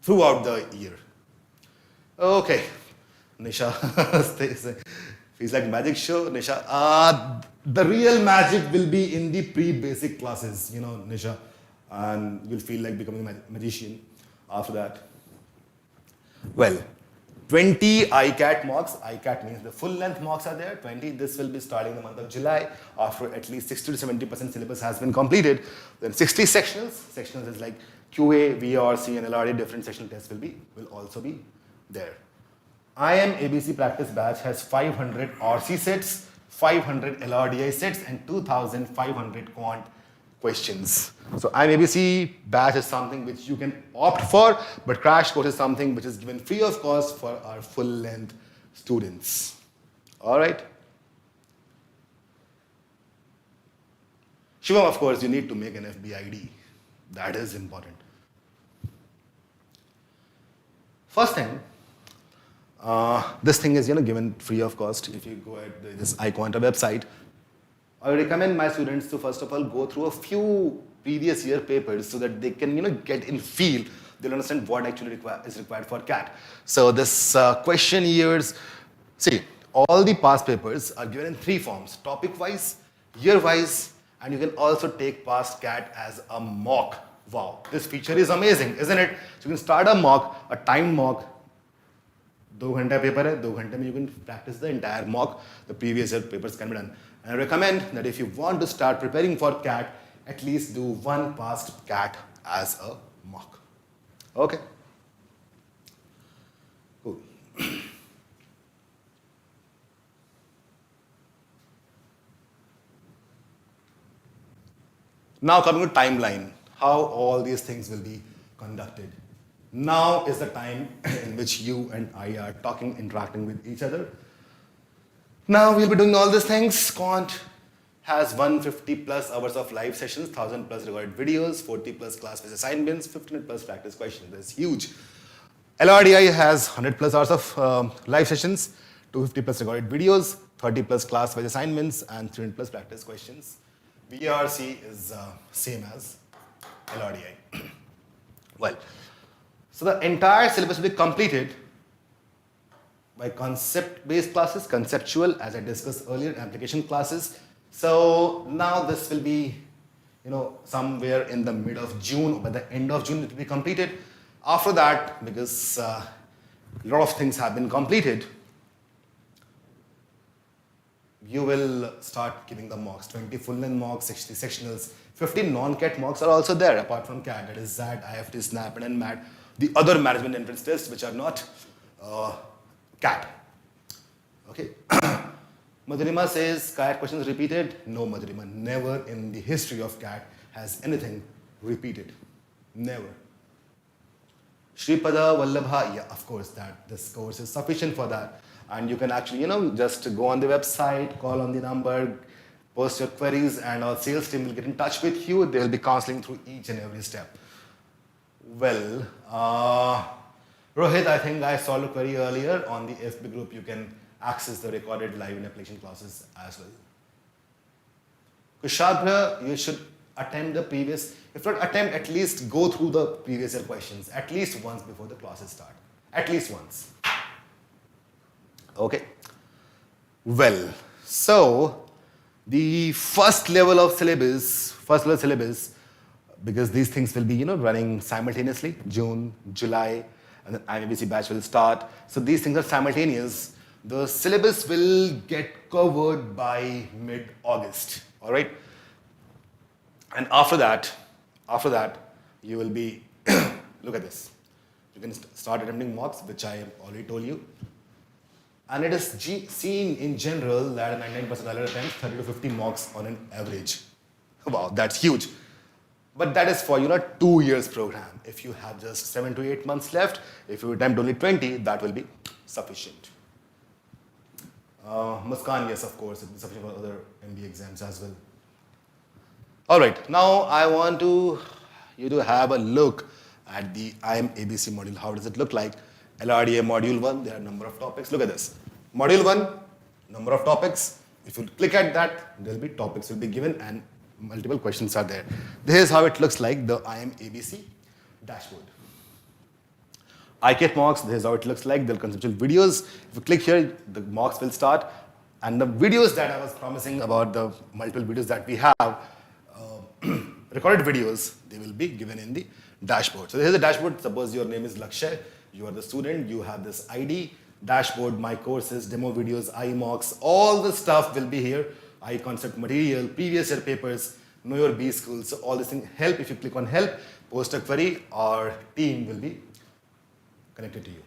throughout the year. Okay, Nisha, feels like magic show, Nisha. The real magic will be in the pre-basic classes, Nisha, and you'll feel like becoming a magician after that. Well, 20 iCat mocks. iCat means the full length mocks are there. 20. This will be starting the month of July after at least 60 to 70% syllabus has been completed. Then 60 sectionals. Sectionals is like QA, VARC, and LRA. Different sectional tests will also be there. IM ABC practice batch has 500 RC sets, 500 LRDI sets, and 2,500 quant questions. So IMABC batch is something which you can opt for, but crash course is something which is given free of cost for our full-length students. All right. Shivam, of course, you need to make an FBID. That is important. First thing, this thing is given free of cost. If you go at this iQuanta website, I recommend my students to first of all go through a few previous year papers so that they can get in feel. They'll understand what actually is required for CAT. So this question years, see, all the past papers are given in three forms: topic-wise, year-wise, and you can also take past CAT as a mock. Wow, this feature is amazing, isn't it? So you can start a mock, a timed mock. 2 घंटा paper है, 2 घंटे में you can practice the entire mock. The previous year papers can be done. And I recommend that if you want to start preparing for CAT, at least do one past CAT as a mock. Okay. Cool. Now coming to timeline, how all these things will be conducted. Now is the time in which you and I are talking, interacting with each other. Now we'll be doing all these things. Quant has 150 plus hours of live sessions, 1000 plus recorded videos, 40 plus class-based assignments, 1500 plus practice questions. That's huge. LRDI has 100 plus hours of live sessions, 250 plus recorded videos, 30 plus class-based assignments, and 300 plus practice questions. VARC is same as LRDI. Well, so the entire syllabus will be completed by concept-based classes, conceptual, as I discussed earlier, application classes. So now this will be, somewhere in the mid of June, or by the end of June it will be completed. After that, because a lot of things have been completed, you will start giving the mocks, 20 full-length mocks, 60 sectionals, 15 non-CAT mocks are also there, apart from CAT, that is ZAT, IFT, SNAP, and MAT, the other management entrance tests which are not CAT. Okay. Madhurima says, CAT questions repeated? No, Madhurima, never in the history of CAT has anything repeated. Never. Shripada Vallabha, yeah, of course, that this course is sufficient for that. And you can actually, just go on the website, call on the number, post your queries, and our sales team will get in touch with you. They will be counseling through each and every step. Well, Rohit, I think I solved a query earlier on the FB group. You can access the recorded live and application classes as well. Kushabha, you should attempt the previous, if not attempt, at least go through the previous year questions at least once before the classes start. At least once. Okay. Well, so the first level of syllabus, because these things will be, running simultaneously, June, July, and then IMABC batch will start. So these things are simultaneous. The syllabus will get covered by mid-August, all right? And after that, you will be, look at this. You can start attempting mocks, which I have already told you. And it is seen in general that 99% attempts 30 to 50 mocks on an average. Wow, that's huge. But that is for 2 years program. If you have just 7 to 8 months left, if you attempt only 20, that will be sufficient. Muskan, yes, of course, it will be sufficient for other MBA exams as well. All right, now I want you to have a look at the IMABC module. How does it look like? LRDA module 1, there are a number of topics. Look at this. Module 1, number of topics. If you click at that, there will be topics will be given and multiple questions are there. This is how it looks like, the IMABC dashboard. iCat mocks, this is how it looks like. There are conceptual videos. If you click here, the mocks will start. And the videos that I was promising about, the multiple videos that we have, recorded videos, they will be given in the dashboard. So this is the dashboard. Suppose your name is Lakh, you are the student, you have this ID, dashboard, my courses, demo videos, iMocks, all the stuff will be here. iConcept material, previous year papers, know your B school. So all these things help. If you click on help, post a query, our team will be connected to you.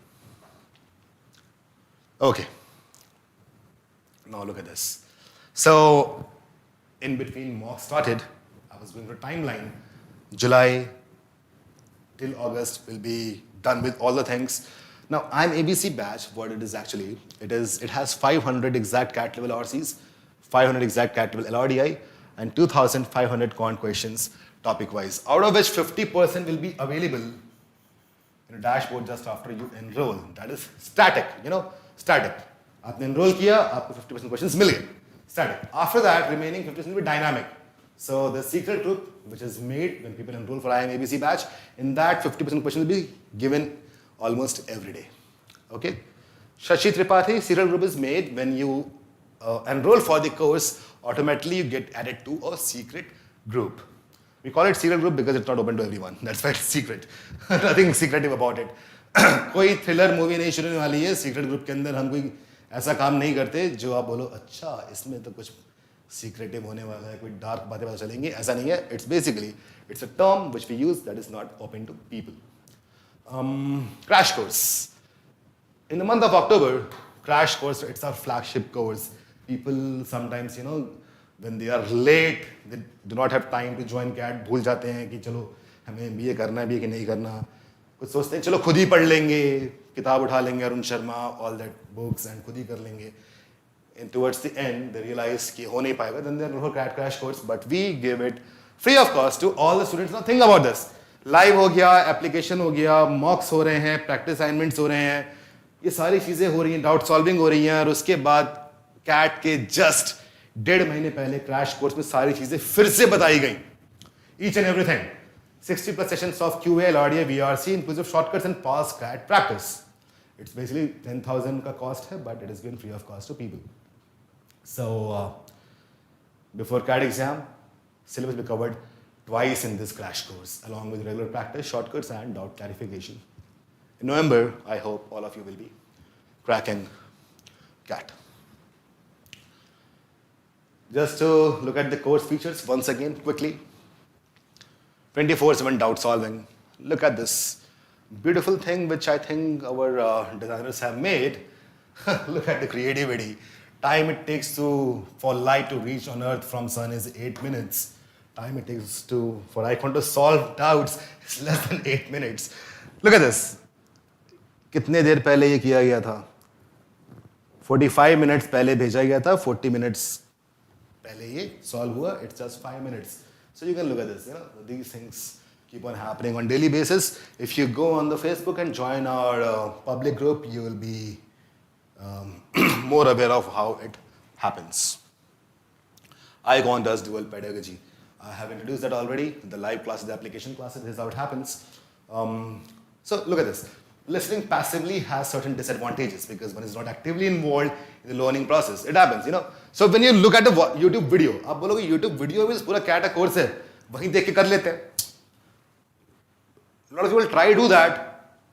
Okay. Now look at this. So in between mock started, I was going for timeline. July till August will be done with all the things. Now IMABC batch, what it is actually, it has 500 exact CAT level RCs, 500 exact CAT level LRDI, and 2,500 quant questions topic-wise, out of which 50% will be available in a dashboard just after you enroll. That is static, static. आपने enroll किया, आपको 50% questions मिल गए. Static. After that, remaining 50% will be dynamic. So the secret group, which is made when people enroll for IMABC batch, in that 50% questions will be given almost every day. Okay? Shashi Tripathi, serial group is made when you enroll for the course, automatically you get added to a secret group. We call it serial group because it's not open to everyone. That's why it's secret. Nothing secretive about it. कोई thriller movie नहीं शुरू होने वाली है secret group के अंदर. हम कोई ऐसा काम नहीं करते जो आप बोलो अच्छा इसमें तो कुछ सीक्रेटिव होने वाला है, कोई डार्क बातें पता चलेंगी. ऐसा नहीं है. It's basically it's a term which we use that is not open to people. Crash course. In the month of October, crash course, it's our flagship course. People sometimes, when they are late, they do not have time to join CAT. भूल जाते हैं कि चलो हमें BA करना है, BA कि नहीं करना. कुछ सोचते हैं चलो खुद ही पढ़ लेंगे, किताब उठा लेंगे Arun Sharma, all that books and खुद ही कर लेंगे. And towards the end, they realize कि हो नहीं पाएगा. Then they enroll for CAT crash course, but we give it free of cost to all the students. Now think about this. Live हो गया, application हो गया, mocks हो रहे हैं, practice assignments हो रहे हैं. ये सारी चीजें हो रही हैं, डाउट सॉल्विंग हो रही हैं, और उसके बाद कैट के जस्ट 1.5 महीने पहले क्रैश कोर्स में सारी चीजें फिर से बताई गई. Each and everything. 60+ sessions of QA, LRDA, VRC, inclusive shortcuts and past CAT practice. It's basically 10,000 का कॉस्ट है, but it is given free of cost to people. So before CAT exam, syllabus will be covered twice in this crash course, along with regular practice, shortcuts, and doubt clarification. In November, I hope all of you will be cracking CAT. Just to look at the course features once again, quickly. 24/7 doubt solving. Look at this beautiful thing which I think our designers have made. Look at the creativity. Time it takes for light to reach on Earth from sun is 8 minutes. Time it takes for iQuanta to solve doubts is less than 8 minutes. Look at this. कितने देर पहले ये किया गया था? 45 minutes पहले भेजा गया था, 40 मिनट्स पहले ये सॉल्व हुआ. It's just 5 minutes. So you can look at this. These things keep on happening on daily basis. If you go on the Facebook and join our public group, you will be more aware of how it happens. iQuanta does dual pedagogy. I have introduced that already. The live classes, the application classes, this is how it happens. So look at this. Listening passively has certain disadvantages because one is not actively involved in the learning process. It happens, So when you look at the YouTube video, आप बोलोगे YouTube video में पूरा CAT course है, वहीं देख के कर लेते हैं. A lot of people try to do that,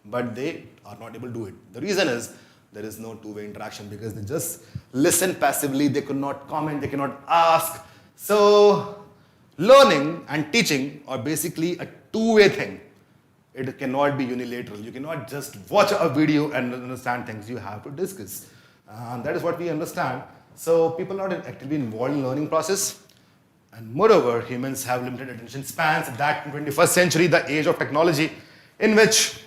but they are not able to do it. The reason is there is no two-way interaction because they just listen passively. They could not comment. They cannot ask. So learning and teaching are basically a two-way thing. It cannot be unilateral. You cannot just watch a video and understand things. You have to discuss. And that is what we understand. So people are not actively involved in learning process. And moreover, humans have limited attention spans. That in 21st century, the age of technology, in which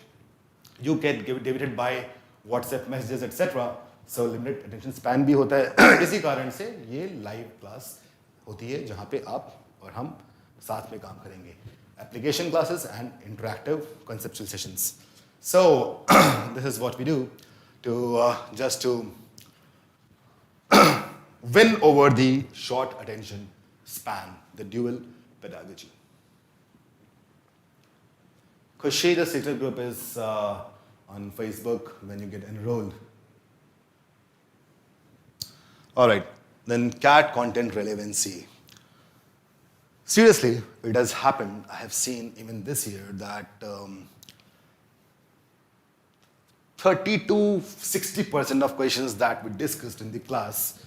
you get divided by WhatsApp messages, etc. So limited attention span भी होता है. इसी कारण से ये live class होती है जहाँ पे आप और हम साथ में काम करेंगे. Application classes and interactive conceptual sessions. So this is what we do to just to win over the short attention span, the dual pedagogy. Khushi, the secret group, is on Facebook when you get enrolled. All right, then CAT content relevancy. Seriously, it has happened. I have seen even this year that 30 to 60% of questions that we discussed in the class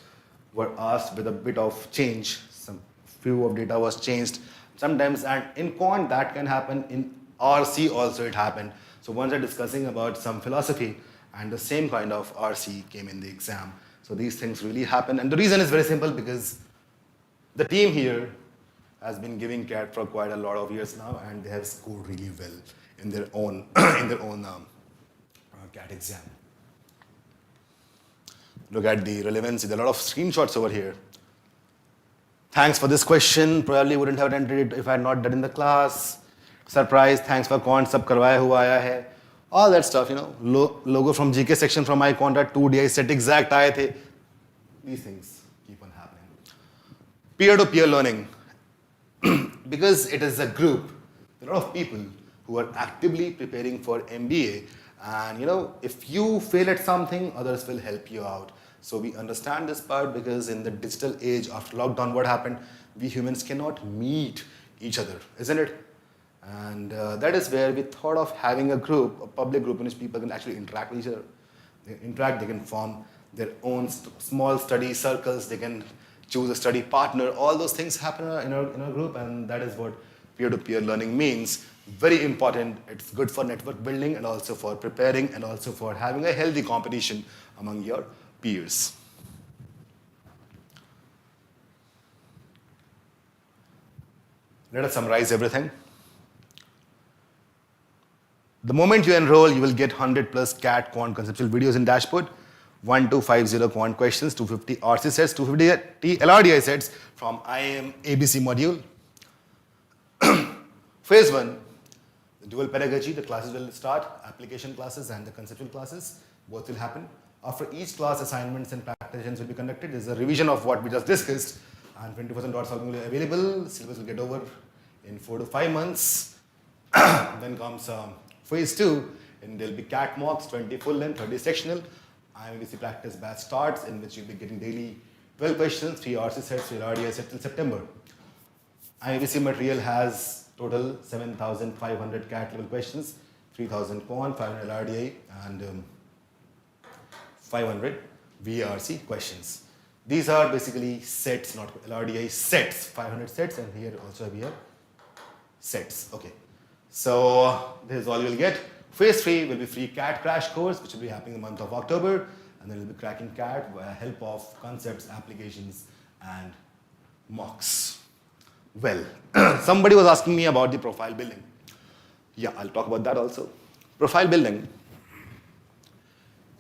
were asked with a bit of change. Some few of data was changed. Sometimes, and in quant that can happen. In RC also it happened. So once they're discussing about some philosophy, and the same kind of RC came in the exam. So these things really happen, and the reason is very simple because the team here has been giving CAT for quite a lot of years now, and they have scored really well in their own CAT exam. Look at the relevancy. There are a lot of screenshots over here. Thanks for this question. Probably wouldn't have entered it if I had not done in the class. Surprise, thanks for quant sub karwaya hua aaya hai. All that stuff, logo from GK section from iQuanta 2DI set exact aaye the. These things keep on happening. Peer-to-peer learning. Because it is a group, there are a lot of people who are actively preparing for MBA, and if you fail at something, others will help you out. So we understand this part because in the digital age after lockdown, what happened? We humans cannot meet each other, isn't it? And that is where we thought of having a group, a public group in which people can actually interact with each other. They can form their own small study circles, they can choose a study partner. All those things happen in a group, and that is what peer-to-peer learning means. Very important. It's good for network building and also for preparing and also for having a healthy competition among your peers. Let us summarize everything. The moment you enroll, you will get 100 plus CAT quant conceptual videos in dashboard, 1250 quant questions, 250 RC sets, 250 LRDI sets from IIM ABC module. Phase 1, the dual pedagogy, the classes will start, application classes and the conceptual classes, both will happen. After each class, assignments and practices will be conducted. There is a revision of what we just discussed, and 20% dot solving will be available. Syllabus will get over in 4 to 5 months. Then comes Phase 2, and there will be CAT mocks, 20 full length, 30 sectional. IMVC practice batch starts, in which you'll be getting daily 12 questions, 3 RC sets, 3 RDI sets till September. IMVC material has total 7,500 CAT level questions, 3,000 quant, 500 LRDI, and 500 VARC questions. These are basically sets, not LRDI sets, 500 sets, and here also we have sets. Okay. So this is all you will get. Phase 3 will be free CAT crash course, which will be happening in the month of October, and then we'll be cracking CAT with the help of concepts, applications, and mocks. Well, somebody was asking me about the profile building. Yeah, I'll talk about that also. Profile building.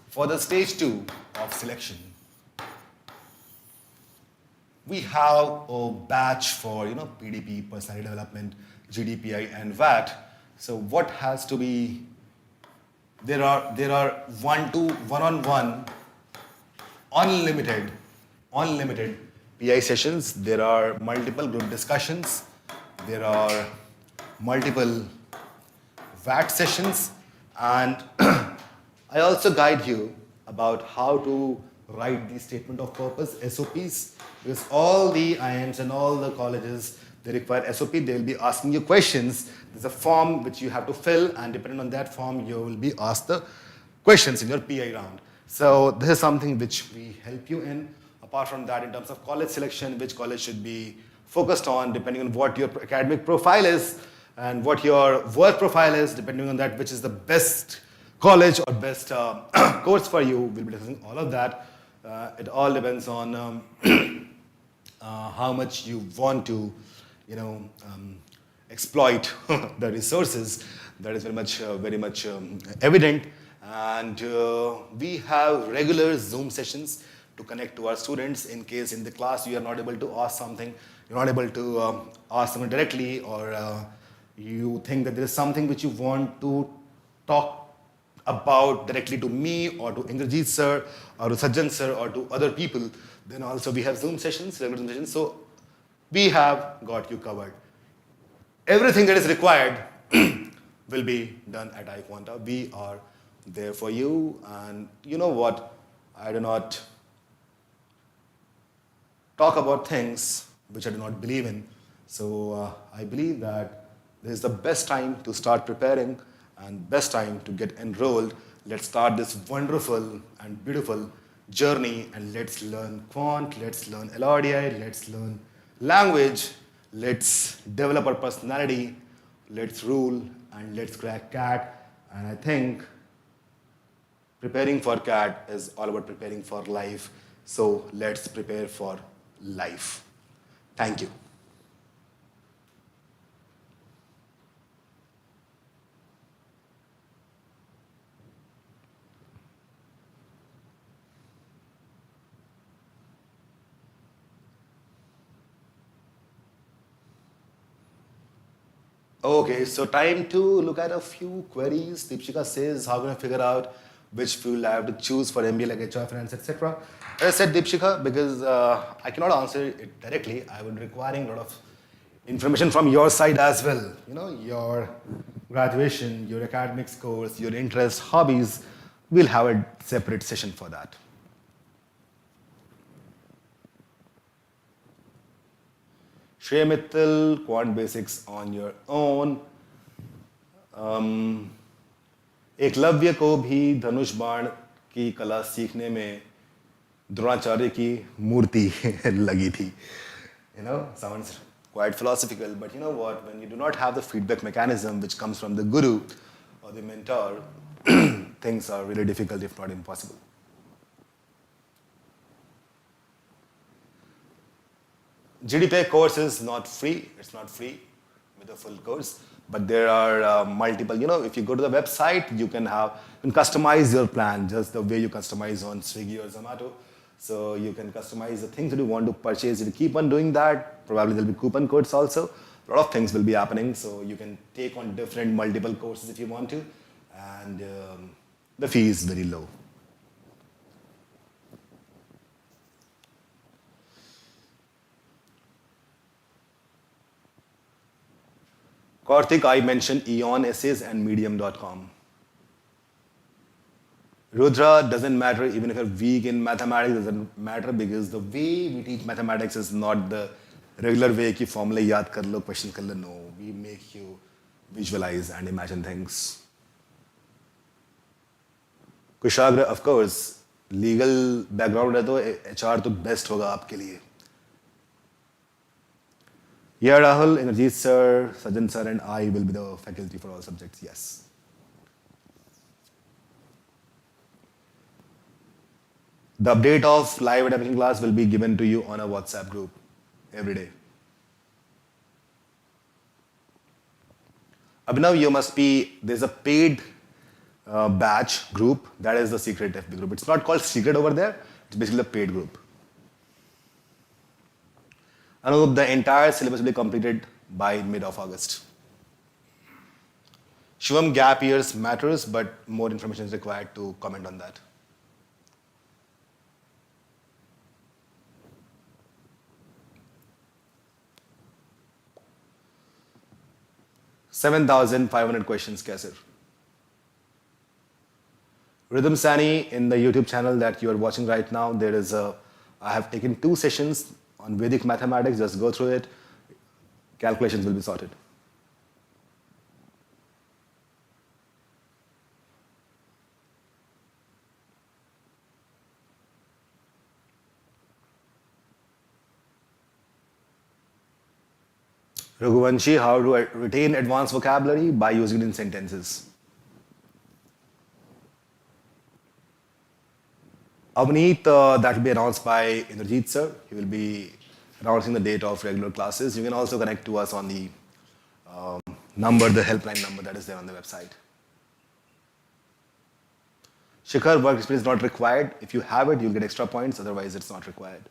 For the stage 2 of selection, we have a batch for PDP, personality development, GDPI, and VAT. So what has to be? There are one-on-one, unlimited PI sessions. There are multiple group discussions. There are multiple VAT sessions, and I also guide you about how to write the statement of purpose, SOPs, because all the IIMs and all the colleges, they require SOP. They will be asking you questions. There's a form which you have to fill, and depending on that form, you will be asked the questions in your PI round. So this is something which we help you in. Apart from that, in terms of college selection, which college should be focused on, depending on what your academic profile is and what your work profile is, depending on that, which is the best college or best course for you, we'll be discussing all of that. It all depends on how much you want to, exploit the resources. That is very much evident. And we have regular Zoom sessions to connect to our students in case in the class you are not able to ask something, you're not able to ask someone directly, or you think that there is something which you want to talk about directly to me or to Indrajit sir or to Sajjan sir or to other people, then also we have Zoom sessions, regular Zoom sessions. So we have got you covered. Everything that is required will be done at iQuanta. We are there for you, and you know what? I do not talk about things which I do not believe in. So I believe that this is the best time to start preparing and best time to get enrolled. Let's start this wonderful and beautiful journey, and let's learn quant, let's learn LRDI, let's learn language, let's develop our personality, let's rule, and let's crack CAT. And I think preparing for CAT is all about preparing for life. So let's prepare for life. Thank you. Okay, so time to look at a few queries. Deepshika says, how can I figure out which field I have to choose for MBA like HR, finance, etc. As I said, Deepshika, because I cannot answer it directly, I would requiring a lot of information from your side as well. You know, your graduation, your academic scores, your interests, hobbies. We'll have a separate session for that. Shreya Mittal, Quant Basics on your own. Eklavya को भी धनुष बाण की कला सीखने में द्रोणाचार्य की मूर्ति लगी थी. You know, sounds quite philosophical, but you know what? When you do not have the feedback mechanism which comes from the guru or the mentor, things are really difficult, if not impossible. GDPay course is not free. It's not free with a full course, but there are multiple. You know, if you go to the website, you can customize your plan just the way you customize on Swiggy or Zomato. So you can customize the things that you want to purchase. If you keep on doing that, probably there'll be coupon codes also. A lot of things will be happening. So you can take on different multiple courses if you want to, and the fee is very low. Karthik, I mentioned Eon essays and medium.com. Rudra, doesn't matter even if you're weak in mathematics, doesn't matter because the way we teach mathematics is not the regular way कि formula याद कर लो, question कर लो. No, we make you visualize and imagine things. Kushagra, of course, legal background है तो HR तो best होगा आपके लिए. Yeah, Rahul, Inderjeet sir, Sajan sir, and I will be the faculty for all subjects. Yes. The update of live adaptation class will be given to you on a WhatsApp group every day. Abhinav, you must be, there's a paid batch group, that is the secret FB group. It's not called secret over there, it's basically a paid group. Anup, the entire syllabus will be completed by mid of August. Shivam, gap years matters, but more information is required to comment on that. $7,500 questions, Kaisar. Rhythm Sani, in the YouTube channel that you are watching right now, I have taken 2 sessions on Vedic mathematics. Just go through it. Calculations will be sorted. Raghuvanshi, how to retain advanced vocabulary? By using it in sentences. Avneet, that will be announced by Inderjeet sir. He will be announcing the date of regular classes. You can also connect to us on the number, the helpline number that is there on the website. Shikhar, work experience is not required. If you have it, you'll get extra points. Otherwise, it's not required.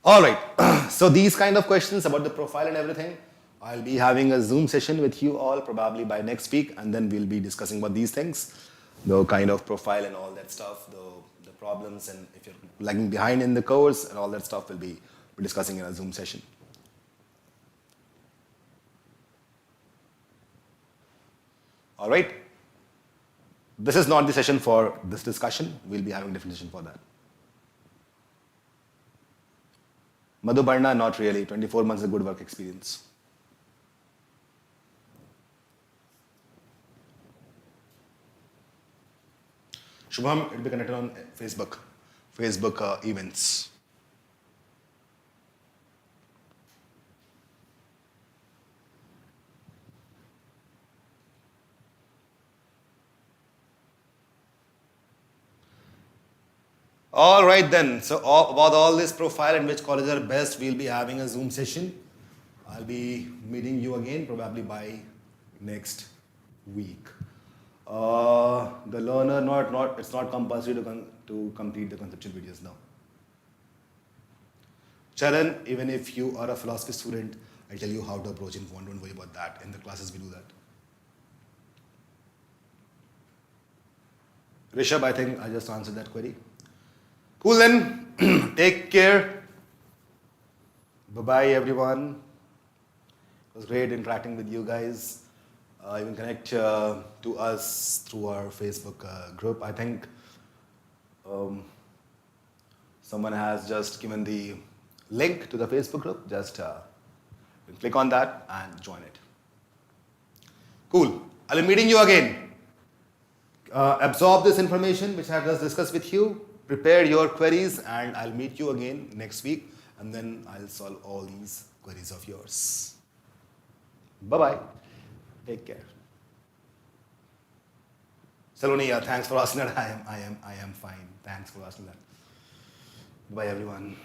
All right. So these kind of questions about the profile and everything, I'll be having a Zoom session with you all probably by next week, and then we'll be discussing about these things, the kind of profile and all that stuff, the problems, and if you're lagging behind in the course and all that stuff, we'll be discussing in a Zoom session. All right. This is not the session for this discussion. We'll be having a different session for that. Madhubarna, not really. 24 months is a good work experience. Shubham, it will be connected on Facebook events. All right then, so about all this profile and which colleges are best, we'll be having a Zoom session. I'll be meeting you again probably by next week. The learner, it's not compulsory to complete the conceptual videos now. Charan, even if you are a philosophy student, I'll tell you how to approach in Quant. Don't worry about that. In the classes, we do that. Rishabh, I think I just answered that query. Cool then. Take care. Bye-bye, everyone. It was great interacting with you guys. You can connect to us through our Facebook group. I think someone has just given the link to the Facebook group. Just click on that and join it. Cool. I'll be meeting you again. Absorb this information which I have just discussed with you. Prepare your queries and I'll meet you again next week. And then I'll solve all these queries of yours. Bye-bye. Take care. Saloni, thanks for asking that. I am fine. Thanks for asking that. Bye, everyone.